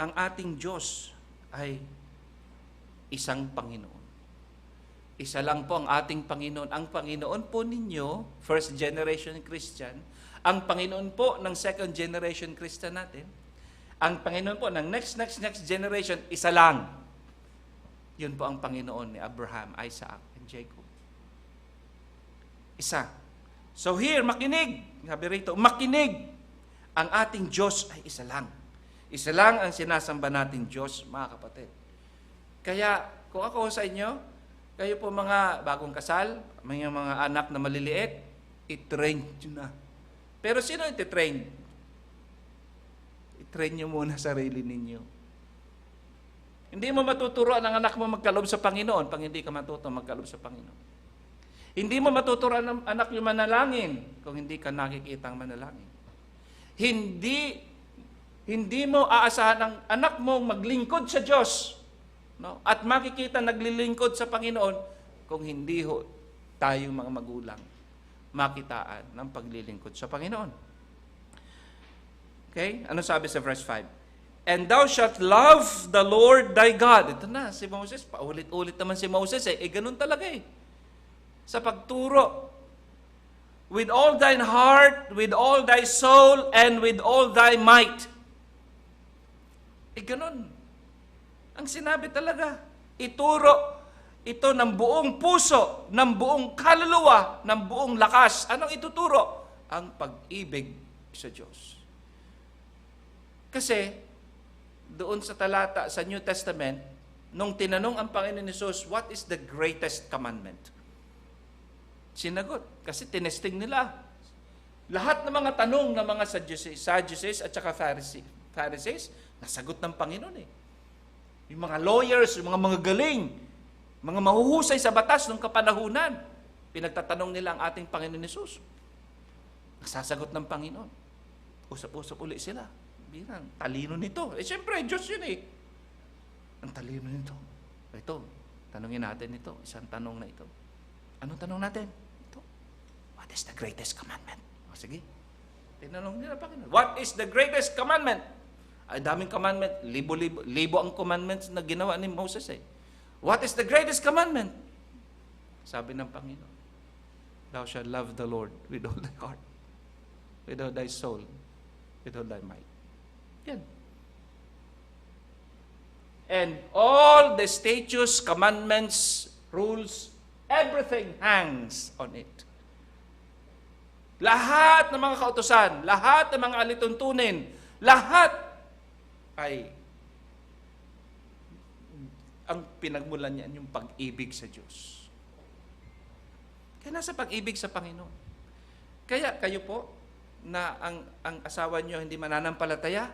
Ang ating Diyos ay isang Panginoon. Isa lang po ang ating Panginoon. Ang Panginoon po ninyo, first generation Christian, ang Panginoon po ng second generation Christian natin, ang Panginoon po ng next generation, isa lang. Yun po ang Panginoon ni Abraham, Isaac, and Jacob. Isa. So here, makinig. Sabi rito, makinig. Ang ating Diyos ay isa lang. Isa lang ang sinasamba nating Diyos, mga kapatid. Kaya, kung ako sa inyo, kayo po mga bagong kasal, mga anak na maliliit, i-train nyo na. Pero sino iti-train? I-train nyo muna sarili ninyo. Hindi mo matuturoan ang anak mo magkaloob sa Panginoon pag hindi ka matuto magkaloob sa Panginoon. Hindi mo matuturoan ang anak mo manalangin kung hindi ka nakikita ang manalangin. Hindi mo aasahan ang anak mo maglingkod sa Diyos, no? At makikita naglilingkod sa Panginoon kung hindi ho tayong mga magulang makitaan ng paglilingkod sa Panginoon. Okay? Ano sabi sa verse 5? And thou shalt love the Lord thy God. Ito na, si Moses, paulit-ulit naman si Moses ganun talaga Sa pagturo. With all thine heart, with all thy soul, and with all thy might. Ganun. Ang sinabi talaga, ituro ito ng buong puso, ng buong kaluluwa, ng buong lakas. Anong ituturo? ang pag-ibig sa Diyos. Kasi, doon sa talata sa New Testament, nung tinanong ang Panginoon Jesus, what is the greatest commandment? Sinagot, kasi tinesting nila. Lahat ng mga tanong ng mga Sadducees at saka Pharisees, nasagot ng Panginoon eh. Yung mga lawyers, yung mga galing, mga mahuhusay sa batas ng kapanahunan, pinagtatanong nila ang ating Panginoon Jesus. Nasasagot ng Panginoon. Usap-usap uli sila. Bilang, talino nito. Siyempre, Diyos yun eh. Ang talino nito. Ito, tanungin natin ito. Isang tanong na ito. Anong tanong natin? Ito. What is the greatest commandment? O, sige. Tinanong nila Panginoon. What is the greatest commandment? Ay, daming commandment. Libo ang commandments na ginawa ni Moses eh. What is the greatest commandment? Sabi ng Panginoon, thou shalt love the Lord with all thy heart, with all thy soul, with all thy might. Yan. And all the statutes, commandments, rules, everything hangs on it. Lahat ng mga kautusan, lahat ng mga alituntunin, lahat ay ang pinagmulan niyan yung pag-ibig sa Diyos. Kaya nasa pag-ibig sa Panginoon. Kaya kayo po, na ang asawa niyo hindi mananampalataya,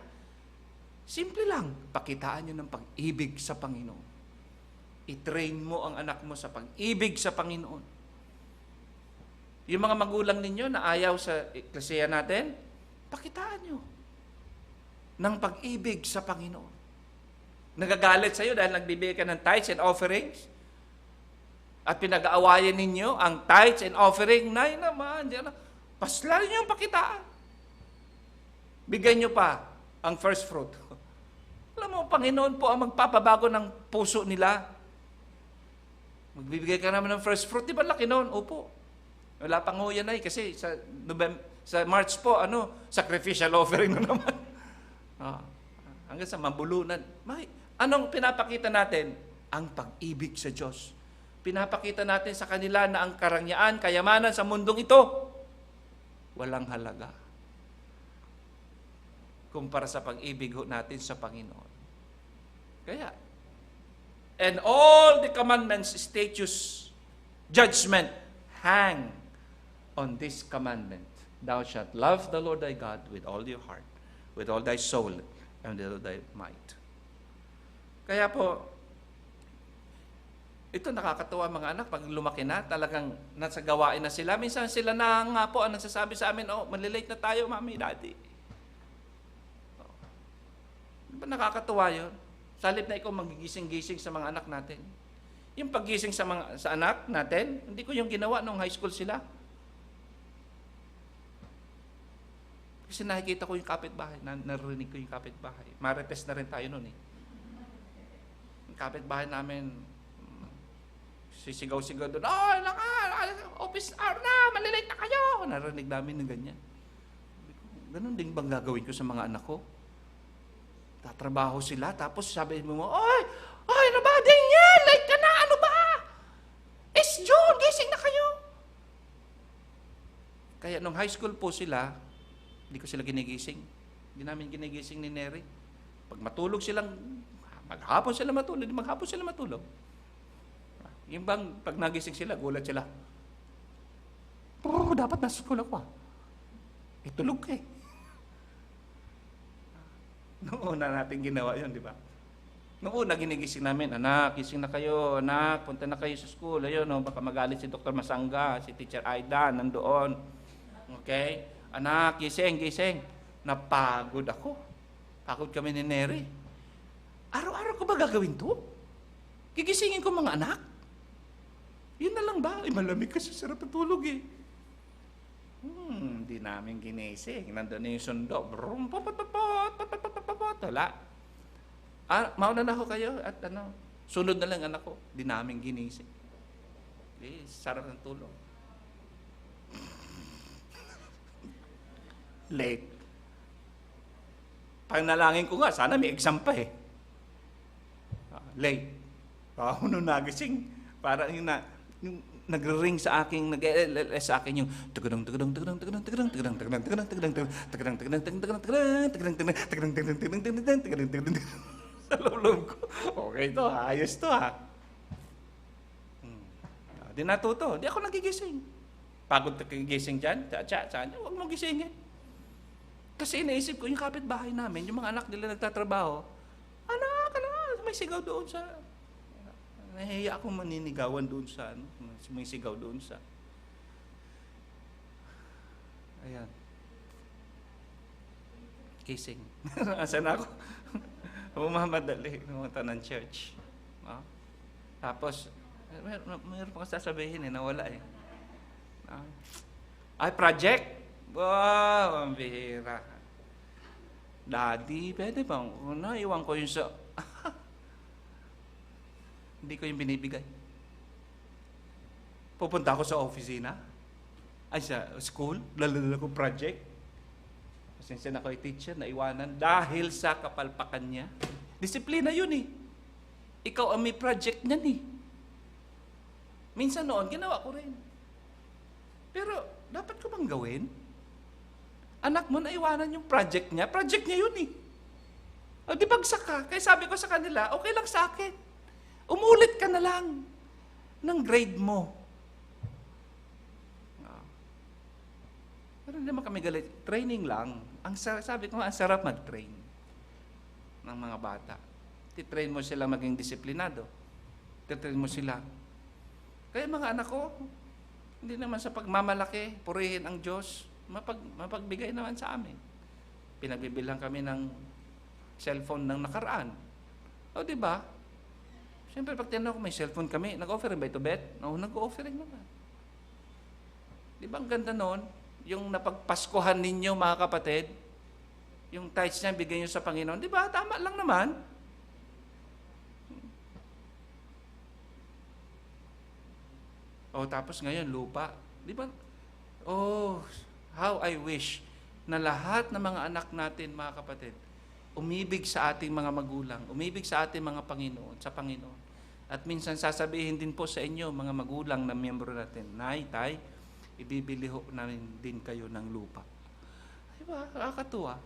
simple lang, pakitaan niyo ng pag-ibig sa Panginoon. I-train mo ang anak mo sa pag-ibig sa Panginoon. Yung mga magulang ninyo na ayaw sa eklesiya natin, pakitaan niyo ng pag-ibig sa Panginoon. Nagagalit sa iyo dahil nagbibigay ka ng tithes and offerings, at pinag-aawayan ninyo ang tithes and offering, nay naman, paslarin niyo yung pakitaan. Bigyan niyo pa ang first fruit. Alam mo, Panginoon po ang magpapabago ng puso nila. Magbibigay ka naman ng first fruit, di ba laki noon? Opo. Wala pang ho yan ay, kasi sa March po, sacrificial offering na naman. Hanggang sa mabulunan. Anong pinapakita natin? Ang pag-ibig sa Diyos. Pinapakita natin sa kanila na ang karangyaan, kayamanan sa mundong ito, walang halaga kumpara sa pag-ibig natin sa Panginoon. Kaya, and all the commandments, statutes, judgment, hang on this commandment. Thou shalt love the Lord thy God with all your heart, with all thy soul, and with all thy might. Kaya po, ito nakakatuwa mga anak, pag lumaki na, talagang nasa gawain na sila. Minsan sila na nga po ang nagsasabi sa amin, malilate na tayo, mami, daddy. Di ba nakakatuwa yun? Sa halip na ikaw magigising-gising sa mga anak natin. Yung paggising sa anak natin, hindi ko yung ginawa nung high school sila. Kasi nakikita ko yung kapitbahay, narinig ko yung kapitbahay. Marites na rin tayo nun eh. Yung kapitbahay namin, sisigaw-sigaw doon, office hour na, malilate na kayo. Narinig namin ng ganyan. Ganun din bang gagawin ko sa mga anak ko? Tatrabaho sila, tapos sabi mo, Oy, nabading yan! Late ka na! Ano ba? It's June! Gising na kayo! Kaya nung high school po sila, hindi ko sila ginigising. Hindi namin ginigising ni Neri. Pag matulog silang, maghapon sila matulog. Yung bang, pag nagising sila, gulat sila. Dapat nasa school ako. Tulog ka eh. Noong una natin ginawa yun, di ba? Noong una ginigising namin, anak, gising na kayo, anak, punta na kayo sa school. Ayun, baka magalit si Dr. Masangga, si Teacher Aida, nandoon. Okay? Anak, gising. Napagod ako. Pagod kami ni Neri. Araw-araw ko ba gagawin to? Gigisingin ko mga anak? Yun na lang ba? Malamig kasi sarap na tulog eh. Hindi namin ginising. Nandun na yung sundo. Wala. Mauna na ho kayo at sunod na lang anak ko. Di namin ginising. Sarap ng tulog. Late. Panalangin ko nga, sana may exam pa eh. Late. Nung nagising, parang yung nagre-ring sa akin, nag-LLS sa akin yung tugdong tugdong tugdong tugdong tugdong tugdong tugdong tugdong tugdong tugdong tugdong tugdong tugdong tugdong tugdong sa loob ko. Okay to, ayos to ha. Di natuto, di ako nagigising. Pagod na kagising dyan, saan huwag mo gisingin. Kasi inaisip ko, yung kapitbahay namin, yung mga anak nila nagtatrabaho, anak, may sigaw doon sa, nahihiya akong maninigawan doon sa, may sigaw doon sa, ayan. Gising. Asan ako? Umamadali, pumunta ng church. Tapos, mayroon pa sasabihin nawala eh. Ay, project? Wow, ang bihira. Daddy, pwede bang? Iwan ko yung sa... Hindi ko yung binibigay. Pupunta ako sa opisina. Ay, sa school. Lalala ko project. Pasensya na ko yung teacher, naiwanan. Dahil sa kapalpakan niya. Disiplina yun eh. Ikaw ang may project niyan eh. Minsan noon, ginawa ko rin. Pero, dapat ko bang gawin? Anak mo naiwanan yung project niya yun eh. O di bagsak ka. Kaya sabi ko sa kanila, okay lang sa akin. Umulit ka na lang ng grade mo. Pero hindi naman kami galit. Training lang. Sabi ko, ang sarap mag-train ng mga bata. Titrain mo sila maging disiplinado. Titrain mo sila. Kaya mga anak ko, hindi naman sa pagmamalaki, purihin ang Diyos, mapagbigay naman sa amin. Pinagbibilang kami ng cellphone ng nakaraan. O, di ba? Siyempre, pag tinanong ko may cellphone kami, nag-offering ba ito, Bet? No, nag-offering naman. Di ba ang ganda noon? Yung napagpaskuhan ninyo, mga kapatid, yung tithes niya, bigay niyo sa Panginoon. Di ba? Tama lang naman. Tapos ngayon, lupa. Di ba? How I wish na lahat ng mga anak natin, mga kapatid, umibig sa ating mga magulang, umibig sa ating mga Panginoon, sa Panginoon. At minsan sasabihin din po sa inyo, mga magulang na miyembro natin, Nay, Tay, ibibili ho namin din kayo ng lupa. Di ba? Nakakatuwa.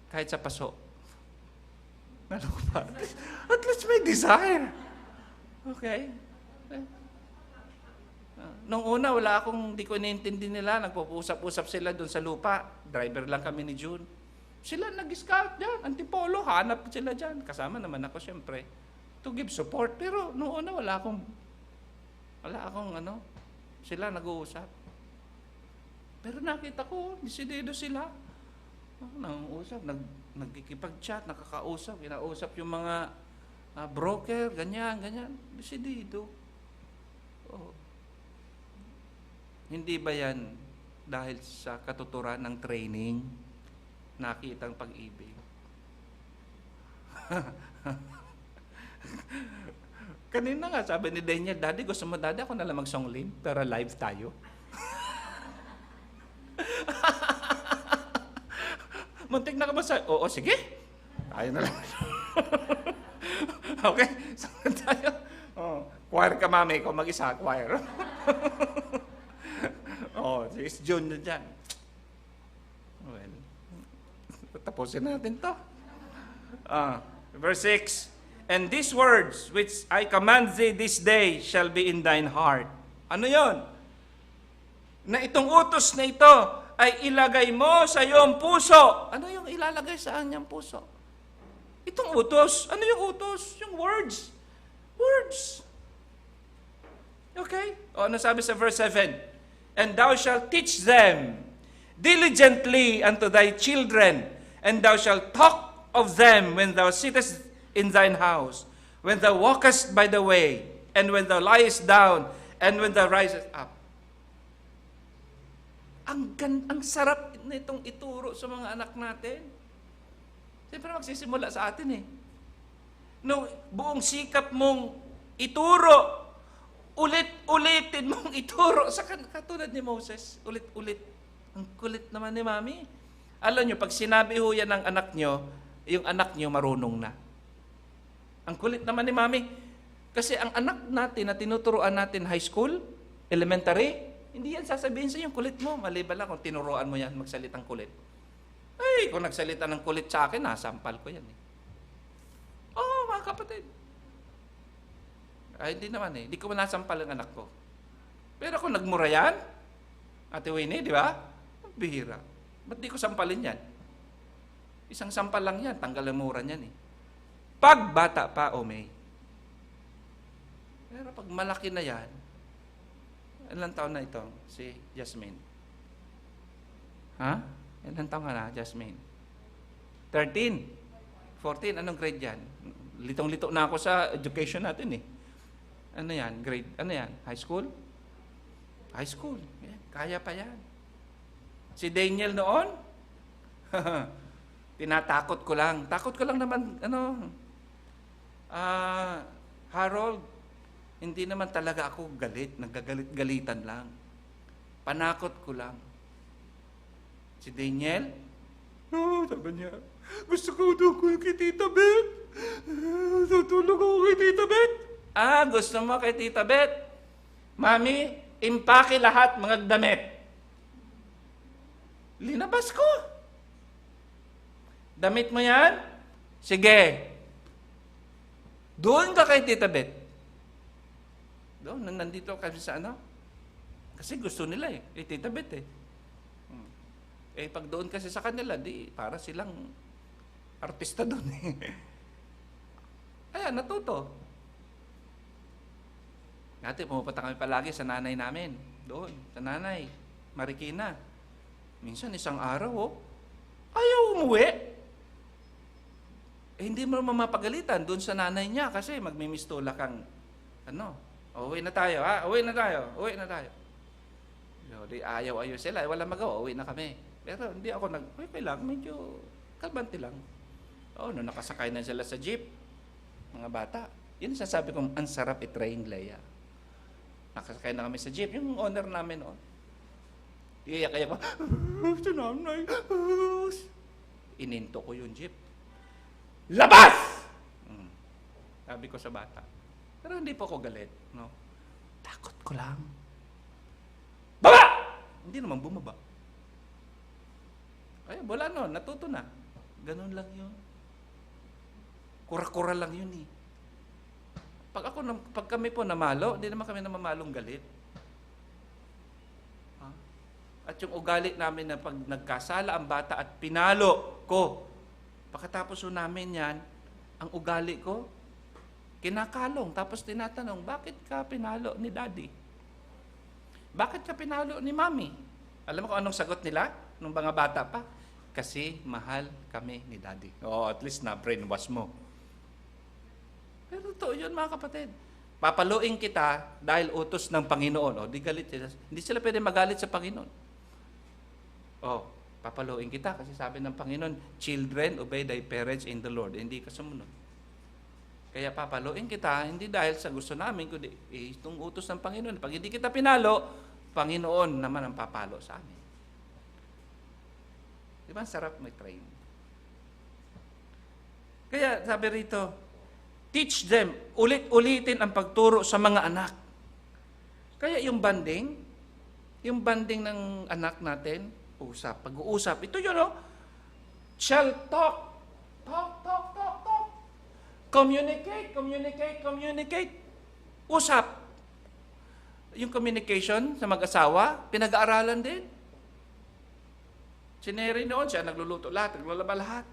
Kahit sa paso. Na lupa. At least may desire. Okay? Nung una, di ko iniintindi nila, nagpupusap-usap sila doon sa lupa. Driver lang kami ni June. Sila nag-scout dyan, antipolo, hanap sila dyan. Kasama naman ako, syempre, to give support. Pero nung una, wala akong sila nag-uusap. Pero nakita ko, desidido sila. Nang-uusap, nagkikipag-chat, nakakausap, kinausap yung mga broker, ganyan. Desidido. Hindi ba yan dahil sa katuturan ng training, nakitang pag-ibig? Kanina nga, sabi ni Daniel, Daddy, gusto mo, Daddy, ako nalang mag-song lead, pero live tayo. Muntik na ka ba sa... Oo, sige. Tayo na lang. Okay, saan tayo? Choir ka, mami, ikaw mag-isa, choir. Si June na dyan. Well, tapusin natin to. Verse 6, And these words which I command thee this day shall be in thine heart. Ano yon? Na itong utos na ito ay ilagay mo sa iyong puso. Ano yung ilalagay sa kanyang puso? Itong utos. Ano yung utos? Yung words. Words. Okay? Ano sabi sa verse 7? And thou shalt teach them diligently unto thy children, and thou shalt talk of them when thou sittest in thine house, when thou walkest by the way, and when thou liest down, and when thou risest up. Ang sarap nitong ituro sa mga anak natin. Siyempre magsisimula sa atin eh. No, buong sikap mong ituro, ulit-ulitin mong ituro sa katulad ni Moses. Ulit-ulit. Ang kulit naman ni Mami. Alam nyo, pag sinabi ho yan ng anak nyo, yung anak nyo marunong na. Ang kulit naman ni Mami. Kasi ang anak natin na tinuturuan natin high school, elementary, hindi yan sasabihin sa iyo, kulit mo. Maliban lang kung tinuruan mo yan magsalitang kulit. Ay, kung nagsalita ng kulit sa akin, nasampal ko yan. Oo, mga kapatid. Ay, hindi naman eh. Hindi ko nasampal ang anak ko. Pero kung nagmura yan, Ate Winnie, di ba? Bihira. Ba't di ko sampalin yan? Isang sampal lang yan, tanggal ang mura niyan eh. Pag bata pa, may. Pero pag malaki na yan, ilang taon na ito? Si Jasmine. Ha? Ilang taon ka na, Jasmine? 13? 14? Anong grade yan? Litong-lito na ako sa education natin eh. Ano yan? Grade? Ano yan? High school? High school. Yan. Kaya pa yan. Si Daniel noon, tinatakot ko lang. Takot ko lang naman, Harold, hindi naman talaga ako galit. Nagagalit-galitan lang. Panakot ko lang. Si Daniel, sabi niya, gusto ko doon kay Tita Beth. Tutulog ako kay Tita Beth. Gusto mo kay Tita Beth? Mami, impake lahat mga damit. Linabas ko. Damit mo yan? Sige. Doon ka kay Tita Beth. Doon, nandito kami sa Kasi gusto nila Tita Beth pag doon kasi sa kanila, para silang artista doon Ayan, natuto. Dati, pumupunta kami palagi sa nanay namin. Doon, sa nanay. Marikina. Minsan, isang araw, ayaw umuwi. Hindi mo mamapagalitan doon sa nanay niya kasi magmimistula kang, uwi na tayo, uwi na tayo. Di ayaw sila, wala magawa, uwi na kami. Pero hindi ako okay lang, medyo kalbante lang. Nung nakasakay na sila sa jeep, mga bata, yun sasabi kong, ang sarap i-train, Leia. Nakasakay na kami sa jeep, yung owner namin, iiyak ko, sa nanay, ininto ko yung jeep. Labas! Sabi ko sa bata. Pero hindi po ako galit, Takot ko lang. Baba! Hindi naman bumaba. Kaya wala natuto na. Ganun lang yun. Kura-kura lang yun Pag kami po namalo, hindi naman kami namamalong galit. At yung ugali namin na pag nagkasala ang bata at pinalo ko, pagkatapos namin yan, ang ugali ko, kinakalong. Tapos tinatanong, bakit ka pinalo ni Daddy? Bakit ka pinalo ni Mami? Alam mo kung anong sagot nila nung mga bata pa? Kasi mahal kami ni Daddy. At least na-brainwash mo. Pero totoo yun, mga kapatid. Papaluin kita dahil utos ng Panginoon. Di galit sila. Hindi sila pwede magalit sa Panginoon. Papaluin kita kasi sabi ng Panginoon, children, obey thy parents in the Lord. Hindi ka sumunod. Kaya papaluin kita, hindi dahil sa gusto namin, kundi itong utos ng Panginoon. Pag hindi kita pinalo, Panginoon naman ang papalo sa amin. Di ba? Sarap may train. Kaya sabi rito, teach them, ulit-ulitin ang pagturo sa mga anak. Kaya yung banding ng anak natin, pag-uusap. Ito yun, shall talk. Talk. Communicate. Usap. Yung communication sa mag-asawa, pinag-aaralan din. Si Neri noon, siya nagluluto lahat, naglalaba lahat.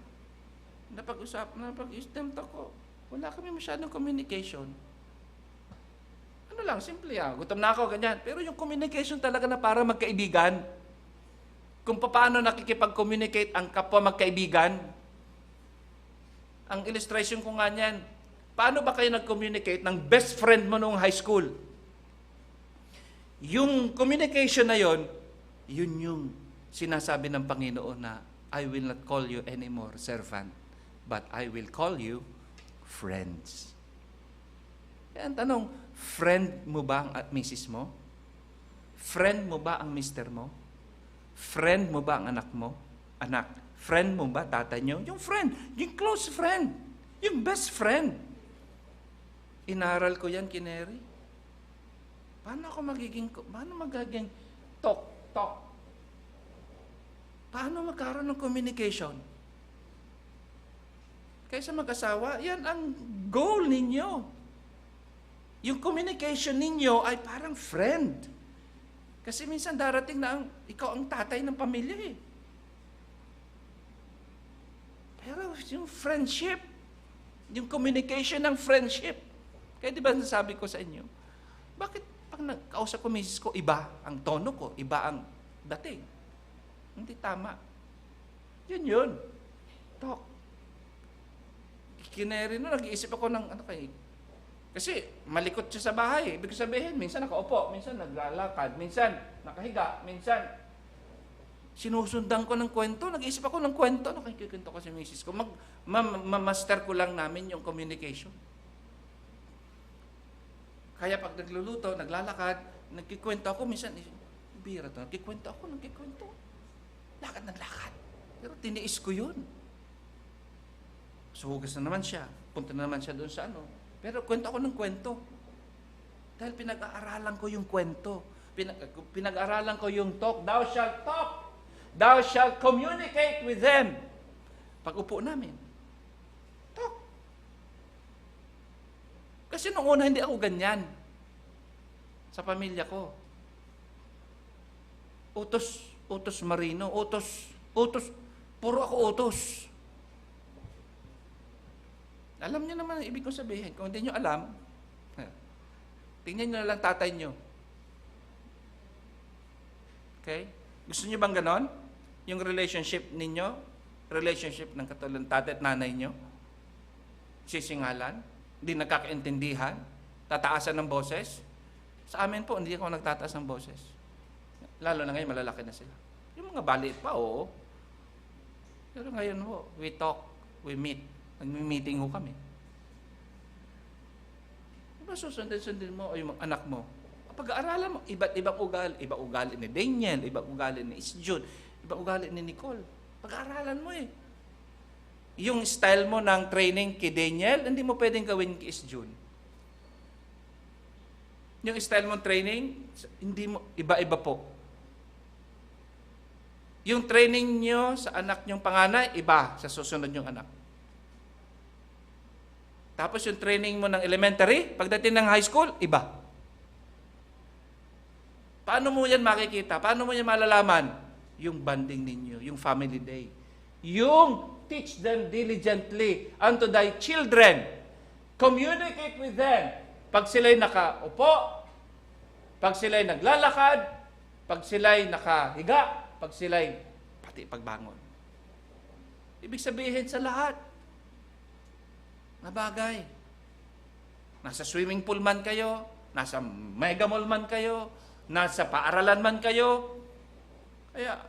Napag-istem ko. Wala kami masyadong communication. Simple yan. Gutom na ako, ganyan. Pero yung communication talaga na para magkaibigan, kung paano nakikipag-communicate ang kapwa magkaibigan, ang illustration ko nga niyan, paano ba kayo nag-communicate ng best friend mo noong high school? Yung communication na yun yung sinasabi ng Panginoon na, I will not call you anymore servant, but I will call you friends. Kaya ang tanong, friend mo ba ang misis mo? Friend mo ba ang mister mo? Friend mo ba ang anak mo? Anak. Friend mo ba tatay nyo? Yung friend, yung close friend, yung best friend. Inaral ko yan, Kineri. Paano magiging talk? Paano magkaroon ng communication? Kaysa mag-asawa, yan ang goal ninyo. Yung communication ninyo ay parang friend. Kasi minsan darating na ikaw ang tatay ng pamilya eh. Pero yung friendship, yung communication ng friendship, kaya di ba nasabi ko sa inyo, bakit pag nagkausap ko misis ko, iba ang tono ko, iba ang dating? Hindi tama. Yun. Talk. Kineri no, nag-iisip ako ng kasi malikot siya sa bahay. Ibig sabihin, minsan nakaupo, minsan naglalakad, minsan nakahiga, minsan sinusundan ko ng kwento, nag-iisip ako ng kwento, nakikikwento ko sa misis ko. Master ko lang namin yung communication. Kaya pag nagluluto, naglalakad, nagkikwento ako, minsan, bira to, nagkikwento. Lakad ng lakad. Pero tiniis ko yun. Suhugas na naman siya. Punta na naman siya doon sa Pero kwento ako ng kwento. Dahil pinag-aaralan ko yung kwento. Pinag-aaralan ko yung talk. Thou shalt talk. Thou shalt communicate with them. Pag-upo namin. Talk. Kasi noong una hindi ako ganyan. Sa pamilya ko. Utos marino. Utos. Puro ako utos. Alam niyo naman ang ibig kong sabihin. Kung hindi niyo alam, tingnan niyo na lang tatay niyo. Okay? Gusto niyo bang ganon? Yung relationship ninyo, relationship ng katulad tatay at nanay niyo, sisingalan, hindi nagkakaintindihan, tataasan ng boses. Sa amin po, hindi ako nagtataas ng boses. Lalo na ngayon, malalaki na sila. Yung mga baliit pa, oo. Pero ngayon po, we talk, we meet. Nag-meeting ho kami. Diba susundin mo o yung anak mo? Pag-aaralan mo, iba't ibang ugali. Iba ugali ni Daniel, iba ugali ni Isjun, iba ugali ni Nicole. Pag-aaralan mo eh. Yung style mo ng training kay Daniel, hindi mo pwedeng gawin kay Isjun. Yung style mo training, hindi mo, iba-iba po. Yung training nyo sa anak nyong panganay, iba sa susunod nyong anak. Tapos yung training mo ng elementary, pagdating ng high school, iba. Paano mo yan makikita? Paano mo yan malalaman? Yung bonding ninyo, yung family day. Yung teach them diligently unto thy children. Communicate with them. Pag sila'y nakaupo, pag sila'y naglalakad, pag sila'y nakahiga, pag sila'y pati pagbangon. Ibig sabihin sa lahat na bagay. Nasa swimming pool man kayo, nasa mega mall man kayo, nasa paaralan man kayo. Kaya,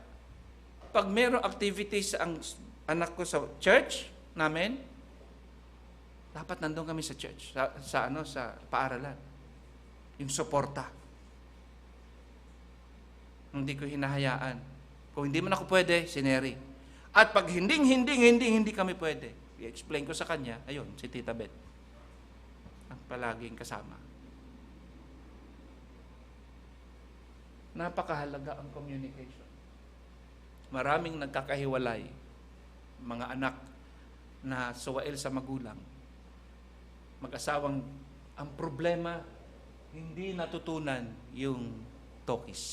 pag mayroong activities ang anak ko sa church namin, dapat nandun kami sa church, sa paaralan. Yung suporta. Hindi ko hinahayaan. Kung hindi man ako pwede, sineri. At pag hindi kami pwede, i-explain ko sa kanya, ayun, si Tita Beth. Ang palaging kasama. Napakahalaga ang communication. Maraming nagkakahiwalay, mga anak na suwail sa magulang. Mag-asawang, ang problema, hindi natutunan yung talkies.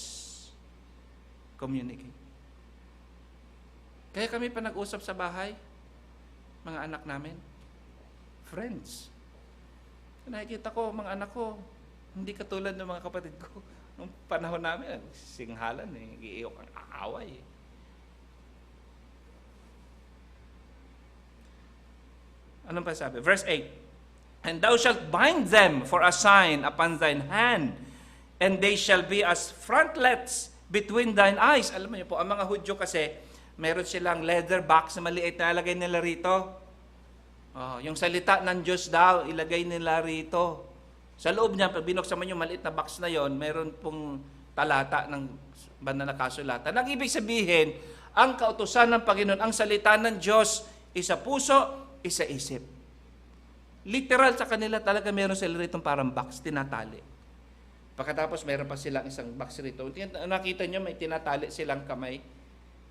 Communicate. Kaya kami pa nag-usap sa bahay, mga anak namin, friends. Nakikita ko, mga anak ko, hindi katulad ng mga kapatid ko. Nung panahon namin, singhalan iiyok ang aaway. Anong pa sabi? Verse 8, and thou shalt bind them for a sign upon thine hand, and they shall be as frontlets between thine eyes. Alam mo niyo po, ang mga Hudyo kasi, meron silang leather box na maliit na ilagay nila rito. Yung salita ng Diyos daw, ilagay nila rito. Sa loob niya, pag binuksan mo yung maliit na box na yon, meron pong talata ng banal na kasulatan. Ang ibig sabihin, ang kautusan ng Panginoon, ang salita ng Diyos, isa puso, isa isip. literal sa kanila talaga meron sila rito parang box, tinatali. Pagkatapos meron pa silang isang box rito. Nakita nyo may tinatali silang kamay.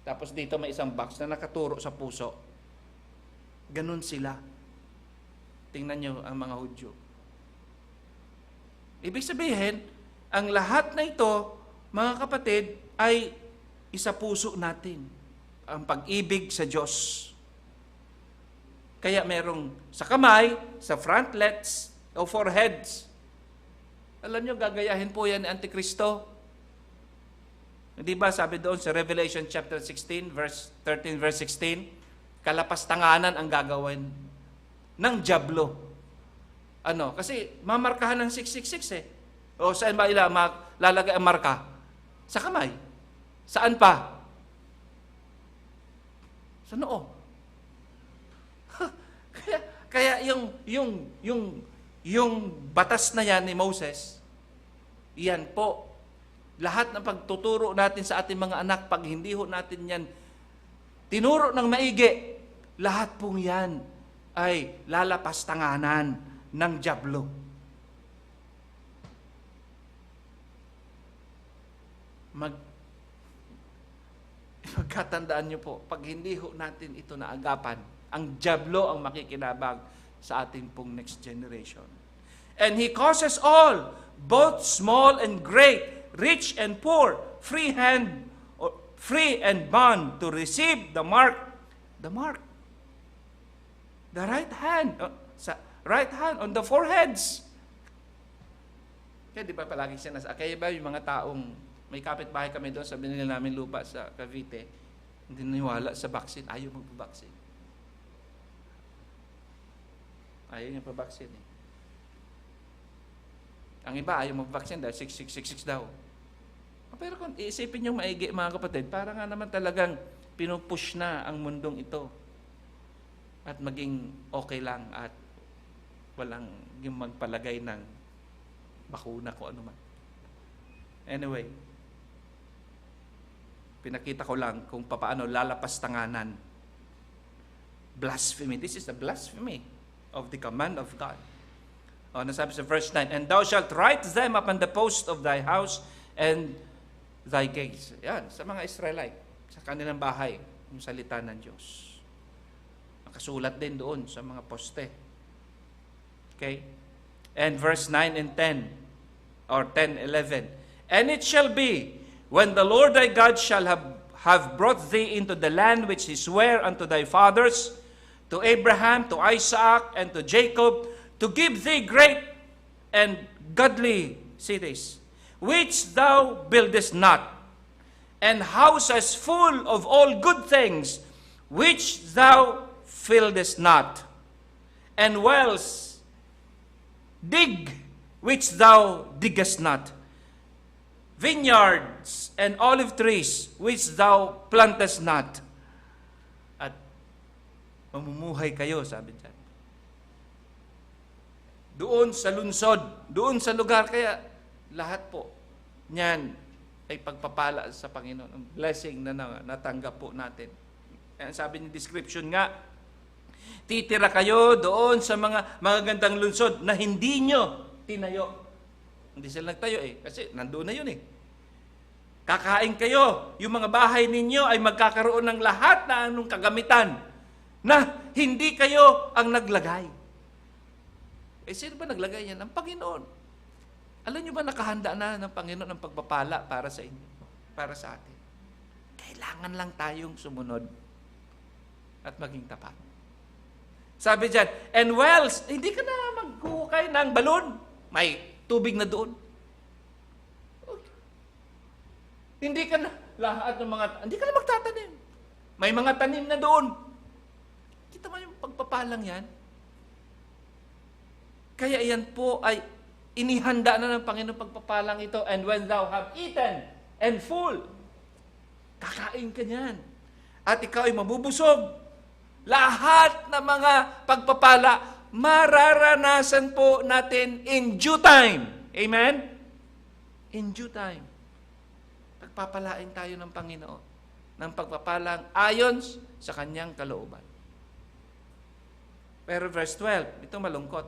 Tapos dito may isang box na nakaturo sa puso. Ganun sila. Tingnan nyo ang mga Hudyo. Ibig sabihin, ang lahat na ito, mga kapatid, ay isa puso natin. Ang pag-ibig sa Diyos. Kaya merong sa kamay, sa frontlets, o foreheads. Alam nyo, gagayahin po yan ni Antikristo. Hindi ba sabi doon sa Revelation chapter 16, verse 13, verse 16, kalapastanganan ang gagawin ng dyablo. Ano? Kasi mamarkahan ng 666 eh. O saan ba lalagay ang marka? Sa kamay. Saan pa? Sa noo. Kaya yung batas na yan ni Moses, yan po, lahat ng pagtuturo natin sa ating mga anak, pag hindi ho natin yan tinuro ng maigi, lahat pong yan ay lalapastanganan ng dyablo. Magkatandaan nyo po, pag hindi ho natin ito naagapan, ang dyablo ang makikinabang sa ating pong next generation. And he causes all, both small and great, rich and poor, free and bond, to receive the mark, the right hand on the foreheads. Kaya di ba palagi siya kaya ba yung mga taong, may kapitbahay kami doon, sabi nila namin lupa sa Cavite, hindi naniwala sa vaccine, ayaw magpabaksin. Ayaw niya pabaksin eh. Ang iba ayaw magpabaksin dahil 6666 daw. Pero kung iisipin nyo maigi mga kapatid, para nga naman talagang pinupush na ang mundong ito. At maging okay lang at walang yung magpalagay ng bakuna ko ano man. Anyway, pinakita ko lang kung paano lalapastanganan. Blasphemy. This is a blasphemy of the command of God. Nasabi sa verse 9, and thou shalt write them upon the post of thy house and thy gates. Yan, sa mga Israelite, sa kanilang bahay, yung salita ng Diyos. Nakasulat din doon sa mga poste. Okay? And verse 9 and 10, or 10, 11, and it shall be, when the Lord thy God shall have brought thee into the land which he sware unto thy fathers, to Abraham, to Isaac, and to Jacob, to give thee great and godly cities, which thou buildest not, and houses full of all good things, which thou fillest not, and wells dig, which thou diggest not, vineyards and olive trees, which thou plantest not. At mamumuhay kayo, sabi diyan. Doon sa lunsod, doon sa lugar, kaya lahat po niyan ay pagpapala sa Panginoon. Ang blessing na natanggap po natin. Kaya sabi ni description nga, titira kayo doon sa mga gandang lunsod na hindi nyo tinayo. Hindi sila nagtayo eh, kasi nandoon na yun eh. Kakain kayo, yung mga bahay ninyo ay magkakaroon ng lahat na anong kagamitan na hindi kayo ang naglagay. Eh, sino ba naglagay yan? Ang Panginoon. Alam nyo ba nakahanda na ng Panginoon ang pagpapala para sa inyo? Para sa atin. Kailangan lang tayong sumunod at maging tapat. Sabi dyan, and wells, hindi ka na maghuhukay ng balon. May tubig na doon. Hindi ka na, lahat ng mga, hindi ka na magtatanim. May mga tanim na doon. Kita mo yung pagpapalang yan? Kaya yan po ay inihanda na ng Panginoon pagpapalang ito. And when thou have eaten and full, kakain ka niyan. At ikaw ay mabubusog. Lahat ng mga pagpapala, mararanasan po natin in due time. Amen? In due time. Pagpapalain tayo ng Panginoon ng pagpapalang ayon sa kanyang kalooban. Pero verse 12, ito malungkot.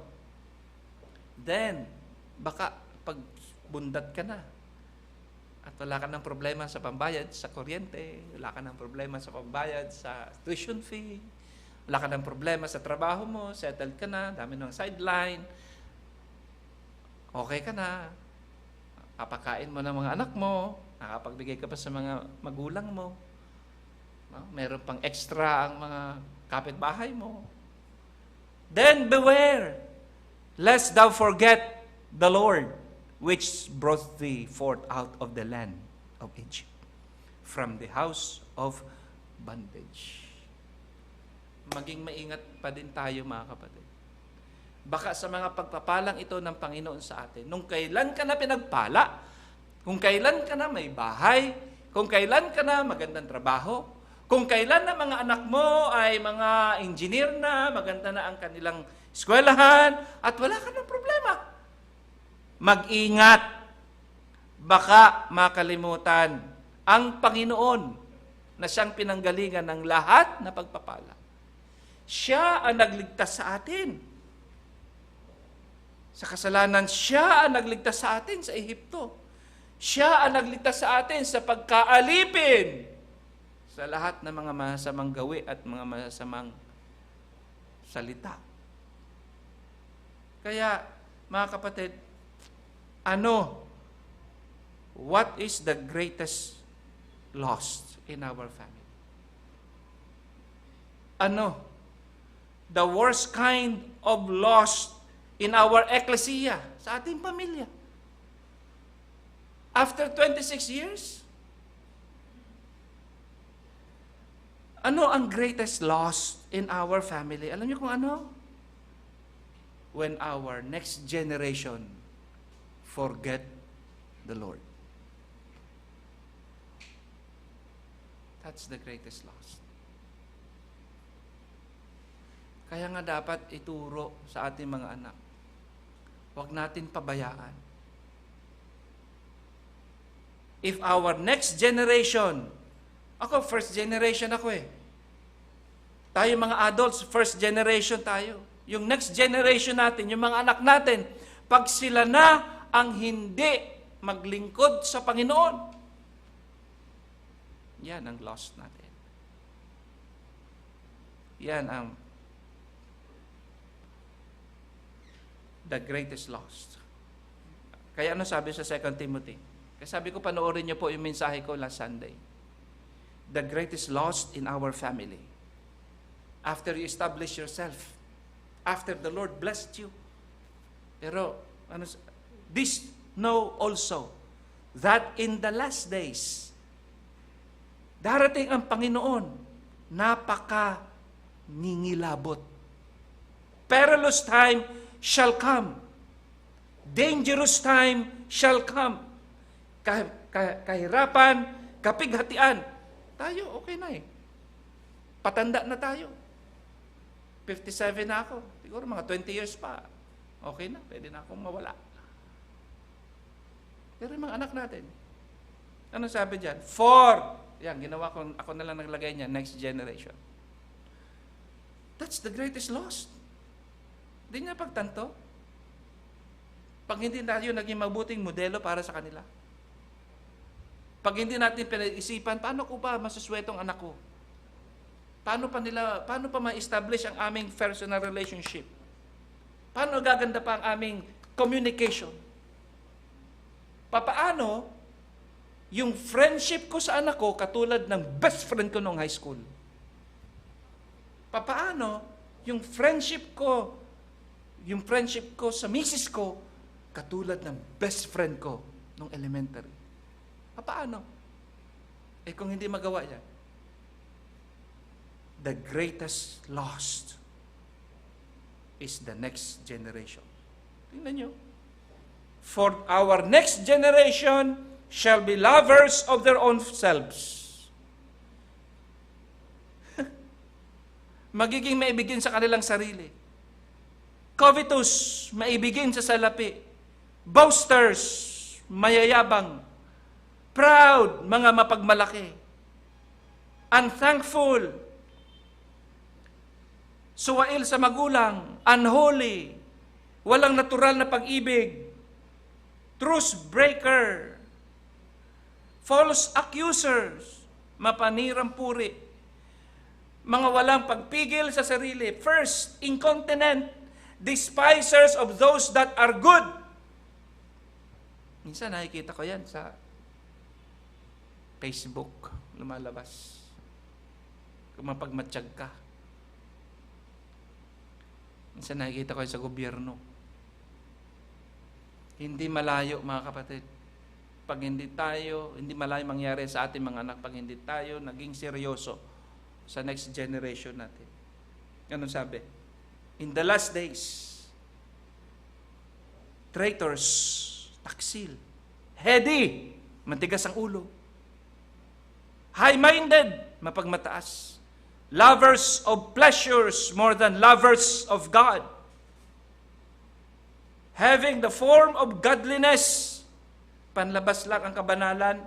Then, baka pag bundat ka na, at wala ka ng problema sa pambayad sa kuryente, wala ka ng problema sa pambayad sa tuition fee, wala ka ng problema sa trabaho mo, settled ka na, dami ng sideline, okay ka na, kapakain mo ng mga anak mo, nakapagbigay ka pa sa mga magulang mo, no? Meron pang extra ang mga kapitbahay mo. Then beware, lest thou forget the Lord, which brought thee forth out of the land of Egypt, from the house of bondage. Maging maingat pa din tayo, mga kapatid. Baka sa mga pagpapalang ito ng Panginoon sa atin, nung kailan ka na pinagpala, kung kailan ka na may bahay, kung kailan ka na magandang trabaho, kung kailan na mga anak mo ay mga engineer na, maganda na ang kanilang eskwelahan, at wala ka ng problema. Mag-ingat. Baka makalimutan ang Panginoon na siyang pinanggalingan ng lahat na pagpapala. Siya ang nagligtas sa atin. Sa kasalanan, siya ang nagligtas sa atin sa Ehipto. Siya ang nagligtas sa atin sa pagkaalipin sa lahat ng mga masasamang gawi at mga masasamang salita. Kaya, mga kapatid, what is the greatest loss in our family? The worst kind of loss in our ecclesia, sa ating pamilya. After 26 years, ano ang greatest loss in our family? Alam niyo kung ano? When our next generation forget the Lord. That's the greatest loss. Kaya nga dapat ituro sa ating mga anak. Huwag natin pabayaan. If our next generation, ako first generation ako eh. Tayo mga adults, first generation tayo. Yung next generation natin, yung mga anak natin, pag sila na ang hindi maglingkod sa Panginoon, yan ang loss natin. Yan ang the greatest loss. Kaya ano sabi sa 2 Timothy? Kaya sabi ko, panoorin niyo po yung mensahe ko last Sunday. The greatest loss in our family. After you establish yourself, after the Lord blessed you. Pero, this know also, that in the last days, darating ang Panginoon, napaka-ningilabot. Perilous time shall come. Dangerous time shall come. Kahirapan, kapighatian. Tayo, okay na eh. Patanda na tayo. 57 na ako. Siguro mga 20 years pa. Okay na, pwede na akong mawala. Pero yung mga anak natin, ano sabi dyan? Yan, ginawa ko, ako na lang naglagay niya, next generation. That's the greatest loss. Hindi niya pagtanto. Pag hindi tayo naging mabuting modelo para sa kanila. Pag hindi natin pinag-isipan, paano ko ba masuswetong anak ko? Paano pa ma-establish ang aming personal relationship? Paano gaganda pa ang aming communication? Paano yung friendship ko sa anak ko katulad ng best friend ko noong high school? Paano yung friendship ko sa misis ko katulad ng best friend ko noong elementary? Paano? Kung hindi magawa yan, the greatest loss is the next generation. Tingnan nyo. For our next generation shall be lovers of their own selves. Magiging maibigin sa kanilang sarili. Covetous, maibigin sa salapi. Boasters, mayayabang. Proud, mga mapagmalaki. Unthankful, suwail sa magulang, unholy, walang natural na pag-ibig, truce breaker, false accusers, mapanirang puri, mga walang pagpigil sa sarili, first, incontinent, despisers of those that are good. Minsan nakikita ko yan sa Facebook, lumalabas. Kung mapagmatsyag ka. Minsan nakikita ko yan sa gobyerno. Hindi malayo, mga kapatid. Pag hindi malayo mangyari sa ating mga anak, pag hindi tayo naging seryoso sa next generation natin. Anong sabi? In the last days, traitors, taksil, heady, matigas ang ulo, high-minded, mapagmataas, lovers of pleasures more than lovers of God, having the form of godliness, panlabas lang ang kabanalan,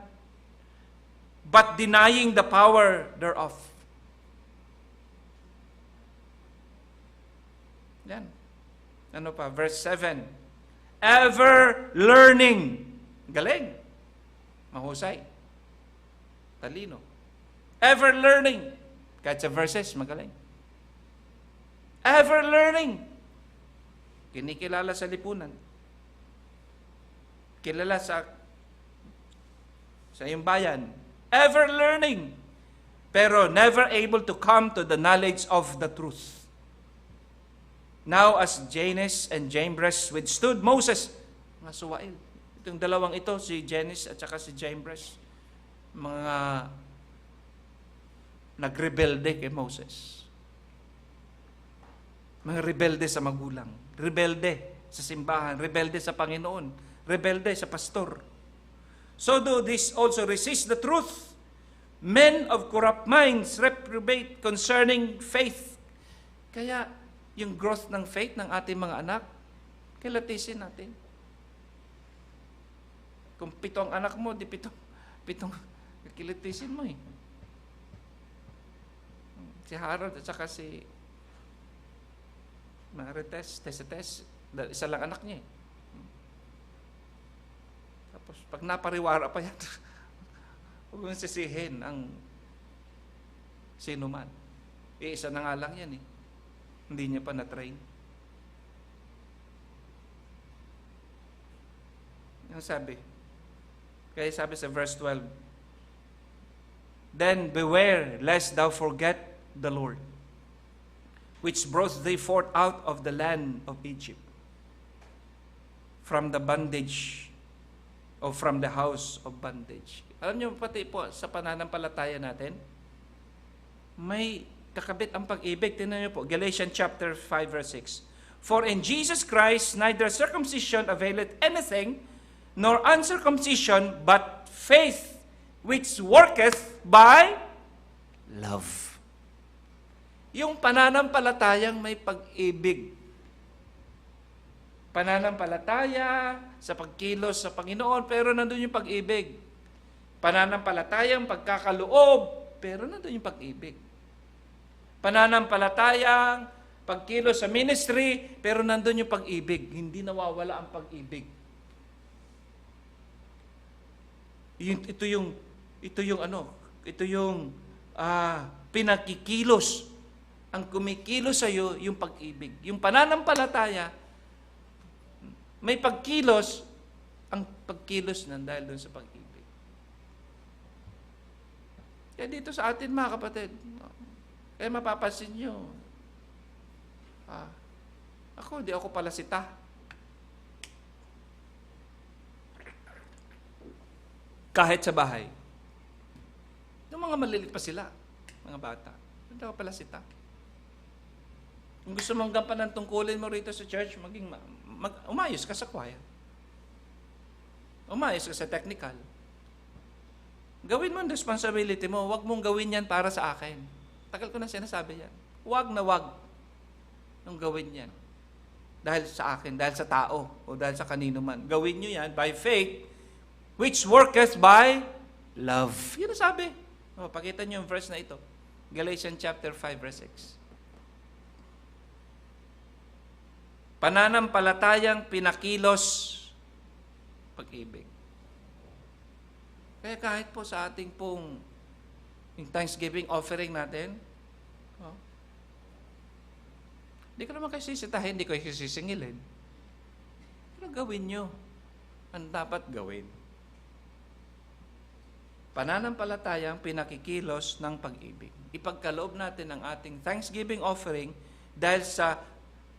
but denying the power thereof. Yan. Ano pa? Verse 7. Ever learning. Galing. Mahusay. Talino. Ever learning. Kahit sa verses, magaling. Ever learning. Kinikilala sa lipunan. Kilala sa iyong bayan. Ever learning. Pero never able to come to the knowledge of the truth. Now as Jannes and Jambres withstood Moses, mga suwail. Itong dalawang ito, si Jannes at saka si Jambres, mga nagrebelde kay Moses. Mga rebelde sa magulang, rebelde sa simbahan, rebelde sa Panginoon, rebelde sa pastor. So do this also resist the truth. Men of corrupt minds reprobate concerning faith. Kaya, yung growth ng faith ng ating mga anak, kilatisin natin. Kung 7 ang anak mo, di 7, kilatisin mo eh. Si Harold at saka si Marites, isa lang anak niya eh. Tapos, pag napariwara pa yan, huwag mong sisihin ang sino man. Isa na nga lang yan eh. Hindi niya pa na-train. Ang sabi? Kaya sabi sa verse 12, Then beware lest thou forget the Lord, which brought thee forth out of the land of Egypt, from the bondage, or from the house of bondage. Alam niyo, pati po sa pananampalataya natin, may kakabit ang pag-ibig. Tingnan niyo po, Galatians chapter 5 verse 6. For in Jesus Christ neither circumcision availeth anything, nor uncircumcision, but faith which worketh by love. Yung pananampalatayang may pag-ibig. Pananampalataya sa pagkilos sa Panginoon, pero nandun yung pag-ibig. Pananampalatayang pagkakaloob, pero nandun yung pag-ibig. Pananampalatayang pagkilos sa ministry, pero nandun yung pag-ibig. Hindi nawawala ang pag-ibig. Ito yung pinakikilos. Ang kumikilos sa iyo, yung pag-ibig. Yung pananampalataya, may pagkilos, ang pagkilos na dahil doon sa pag-ibig. Kaya dito sa atin, mga kapatid, kaya mapapansin nyo, di ako pala sita. Kahit sa bahay. Yung mga malilit pa sila, mga bata, hindi ako pala sita. Kung gusto mong gampanan tungkulin mo rito sa church, umayos ka sa choir. Umayos ka sa technical. Gawin mo ang responsibility mo, huwag mong gawin yan para sa akin. Tagal ko na sinasabi yan. Huwag na huwag nung gawin yan. Dahil sa akin, dahil sa tao, o dahil sa kanino man. Gawin nyo yan by faith, which worketh by love. Yan ang sabi. Pakita nyo yung verse na ito. Galatians chapter 5 verse 6. Pananampalatayang pinakilos pag-ibig. Kaya kahit po sa ating pong yung Thanksgiving offering natin, hindi ko naman kayo sisitahin, hindi ko kayo sisingilin. Pero gawin nyo ang dapat gawin. Pananampalatayang pinakikilos ng pag-ibig. Ipagkaloob natin ang ating Thanksgiving offering dahil sa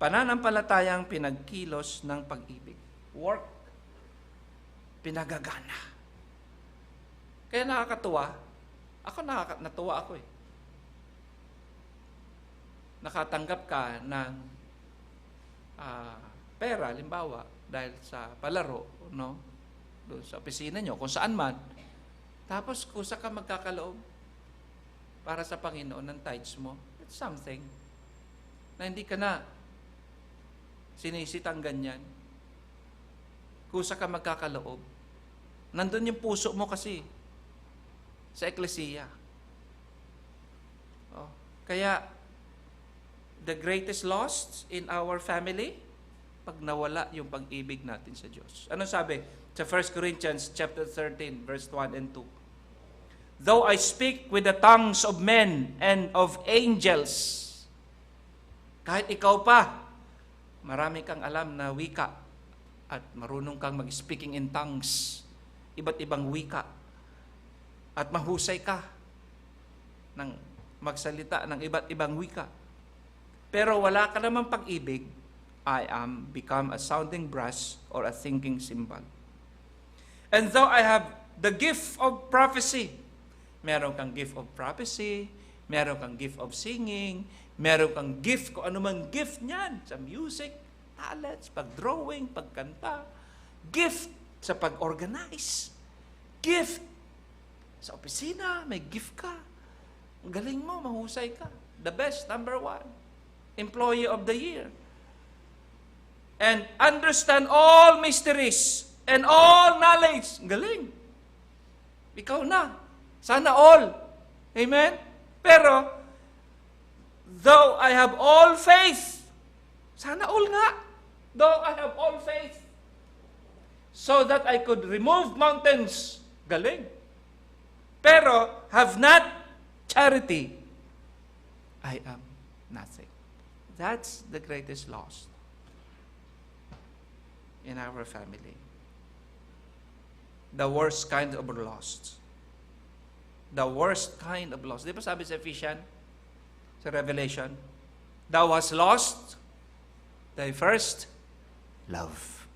pananampalatayang pinagkilos ng pag-ibig. Work, pinagagana. Kaya nakakatuwa. Natuwa ako eh. Nakatanggap ka ng pera, limbawa, dahil sa palaro, no? Doon sa opisina nyo, kung saan man. Tapos, kusa ka magkakaloob para sa Panginoon ng tithes mo. It's something na hindi ka na sinisitang ganyan. Kusa ka magkakaloob. Nandun yung puso mo kasi sa eklesiya. Kaya, the greatest loss in our family, pag nawala yung pag-ibig natin sa Diyos. Ano sabi? Sa 1 Corinthians chapter 13, verse 1 and 2. Though I speak with the tongues of men and of angels, kahit ikaw pa, marami kang alam na wika at marunong kang mag-speaking in tongues, iba't ibang wika, at mahusay ka ng magsalita ng iba't ibang wika. Pero wala ka namang pag-ibig, I am become a sounding brass or a thinking cymbal. And though I have the gift of prophecy, meron kang gift of prophecy, meron kang gift of singing, meron kang gift, kung anumang gift niyan, sa music, talents, pag-drawing, pagkanta, gift sa pag-organize, gift sa opisina, may gift ka. Ang galing mo, mahusay ka. The best, number 1. Employee of the year. And understand all mysteries and all knowledge. Ang galing. Ikaw na. Sana all. Amen? Pero, though I have all faith, sana all nga. Though I have all faith, so that I could remove mountains. Galing. Pero, have not charity, I am nothing. That's the greatest loss in our family. The worst kind of loss. The worst kind of loss. Di ba sabi sa Ephesians, sa Revelation, thou hast lost thy first love.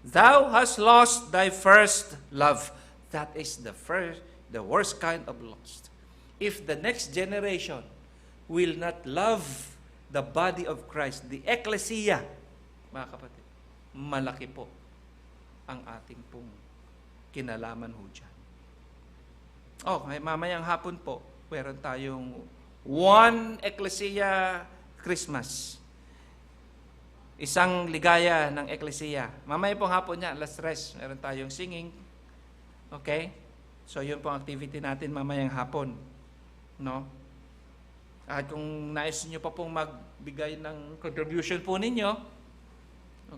Thou hast lost thy first love. That is the worst kind of loss. If the next generation will not love the body of Christ, the ecclesia, mga kapatid, malaki po ang ating pong kinalaman ho dyan. Mamayang hapon po, meron tayong One Ecclesia Christmas. Isang ligaya ng Ecclesia. Mamaya pong hapon niya, alas 3, meron tayong singing. Okay? So, yun pong activity natin mamayang hapon. No? At kung nais nyo pa pong magbigay ng contribution po ninyo,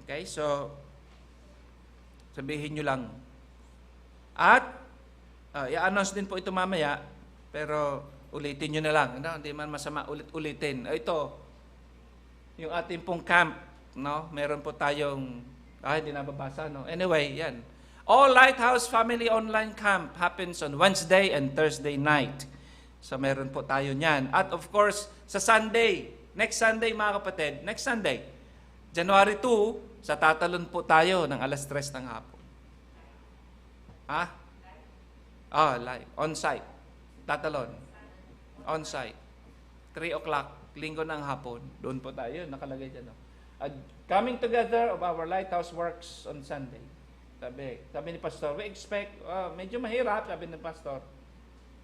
okay, so, sabihin nyo lang. At, i-announce din po ito mamaya, pero ulitin nyo na lang. No? Hindi man masama ulit-ulitin. Ito, yung ating pong camp, no? Meron po tayong, hindi nababasa, no? Anyway, yan. All Lighthouse Family Online Camp happens on Wednesday and Thursday night. So, meron po tayo niyan. At of course, sa Sunday, next Sunday mga kapatid, next Sunday, January 2, sa tatalon po tayo ng alas 3 ng hapon. Live. On-site. Tatalon. On-site. 3 o'clock, linggo ng hapon. Doon po tayo, nakalagay dyan. No? Coming together of our Lighthouse works on Sunday. Sabi ni Pastor, we expect, medyo mahirap, sabi ni Pastor.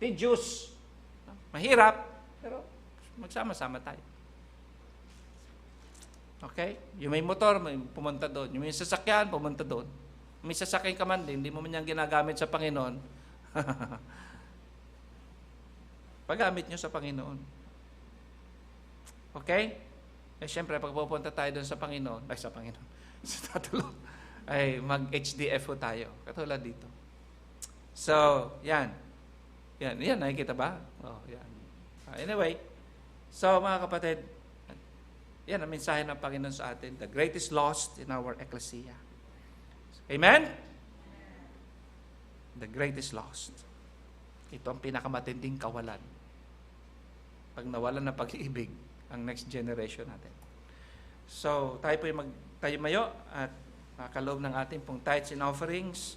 Tedious. Mahirap, pero magsama-sama tayo. Okay? Yung may motor, may pumunta doon. Yung may sasakyan, pumunta doon. May sasakyan ka man din, hindi mo man yan ginagamit sa Panginoon. Paggamit nyo sa Panginoon. Okay? Eh, syempre, pag pupunta tayo doon sa Panginoon, sa Tatulog, ay mag-HDF po tayo. Katulad dito. So, yan. Yan, nakikita ba? Oh, yan. Anyway, so mga kapatid, yan ang mensahe ng Panginoon sa atin. The greatest lost in our ecclesia. Amen? The greatest lost. Ito ang pinakamatinding kawalan. Pag nawalan ng pag-ibig, ang next generation natin. So, tayo po yung tayo mayo at kaloob ng ating pong tithes and offerings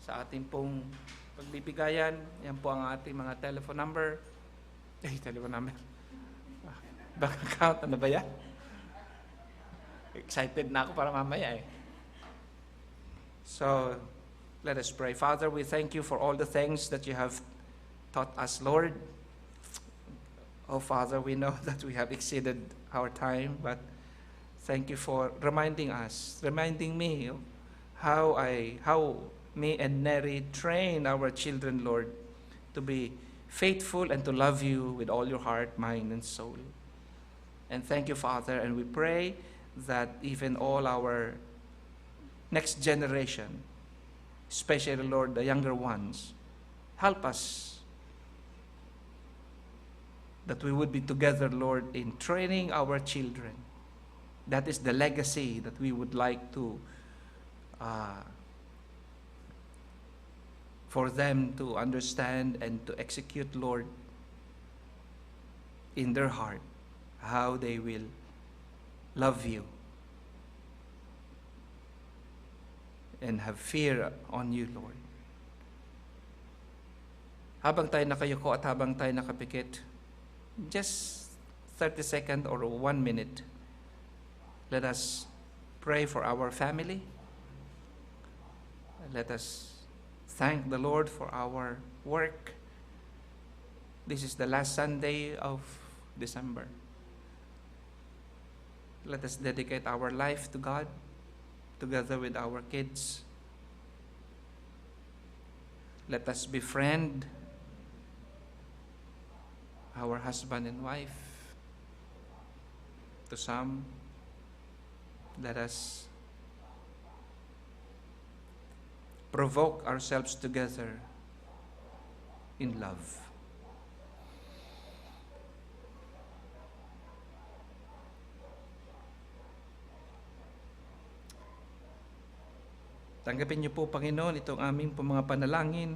sa ating pong pagbibigayan. Yan po ang ating mga telephone number. Telephone number. Bank account, ano ba yan? Excited na ako para mamaya eh. So, let us pray. Father, we thank you for all the things that you have taught us, Lord. Oh, Father, we know that we have exceeded our time, but thank you for reminding me of how me and Neri train our children, Lord, to be faithful and to love you with all your heart, mind, and soul. And thank you, Father, and we pray that even all our next generation, especially, Lord, the younger ones, help us that we would be together, Lord, in training our children. That is the legacy that we would like to, for them to understand and to execute, Lord, in their heart, how they will love you and have fear on you, Lord. Habang tayo nakayuko at habang tayo nakapikit, just 30 seconds or 1 minute, let us pray for our family. Let us thank the Lord for our work. This is the last Sunday of December. Let us dedicate our life to God together with our kids. Let us befriend our husband and wife. To some, let us provoke ourselves together in love. Tanggapin niyo po, Panginoon, itong aming po mga panalangin.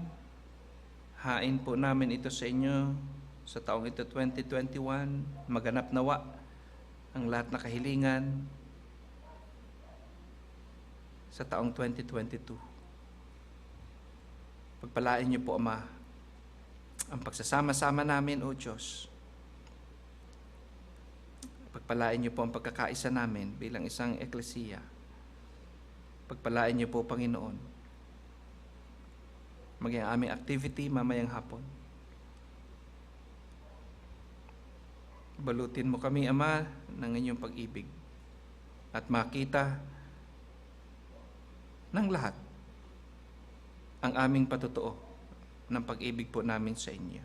Hain po namin ito sa inyo sa taong ito 2021. Maganap nawa ang lahat na kahilingan sa taong 2022. Pagpalain niyo po, Ama, ang pagsasama-sama namin, O Diyos. Pagpalain niyo po ang pagkakaisa namin bilang isang eklesiya. Pagpalain niyo po, Panginoon, maging aming activity mamayang hapon. Balutin mo kami, Ama, ng inyong pag-ibig at makita ng lahat ang aming patutuo ng pag-ibig po namin sa inyo.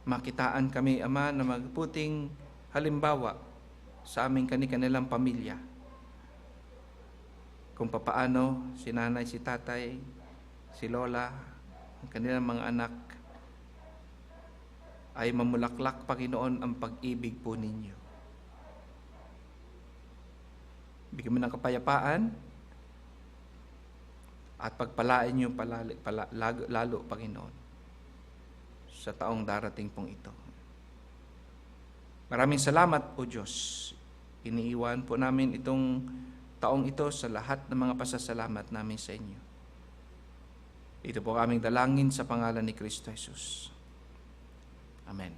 Makitaan kami, Ama, na magputing halimbawa sa aming kani-kanilang pamilya. Kung papaano si nanay, si tatay, si lola, ang kanilang mga anak ay mamulaklak, Panginoon, ang pag-ibig po ninyo. Bigyan mo ng kapayapaan at pagpalain niyo lalo, Panginoon, sa taong darating pong ito. Maraming salamat, O Diyos. Iniiwan po namin itong taong ito sa lahat ng mga pasasalamat namin sa inyo. Ito po aming dalangin sa pangalan ni Kristo Jesus. Amen.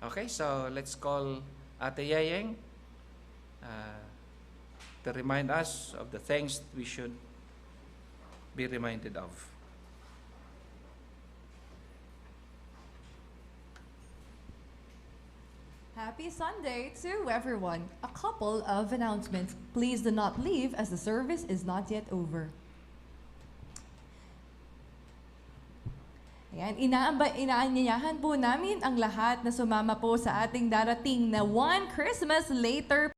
Okay, so let's call Ate Yayeng to remind us of the things we should be reminded of. Happy Sunday to everyone. A couple of announcements. Please do not leave as the service is not yet over. Ayan. Ayan, inaanyayahan po namin ang lahat na sumama po sa ating darating na One Christmas Later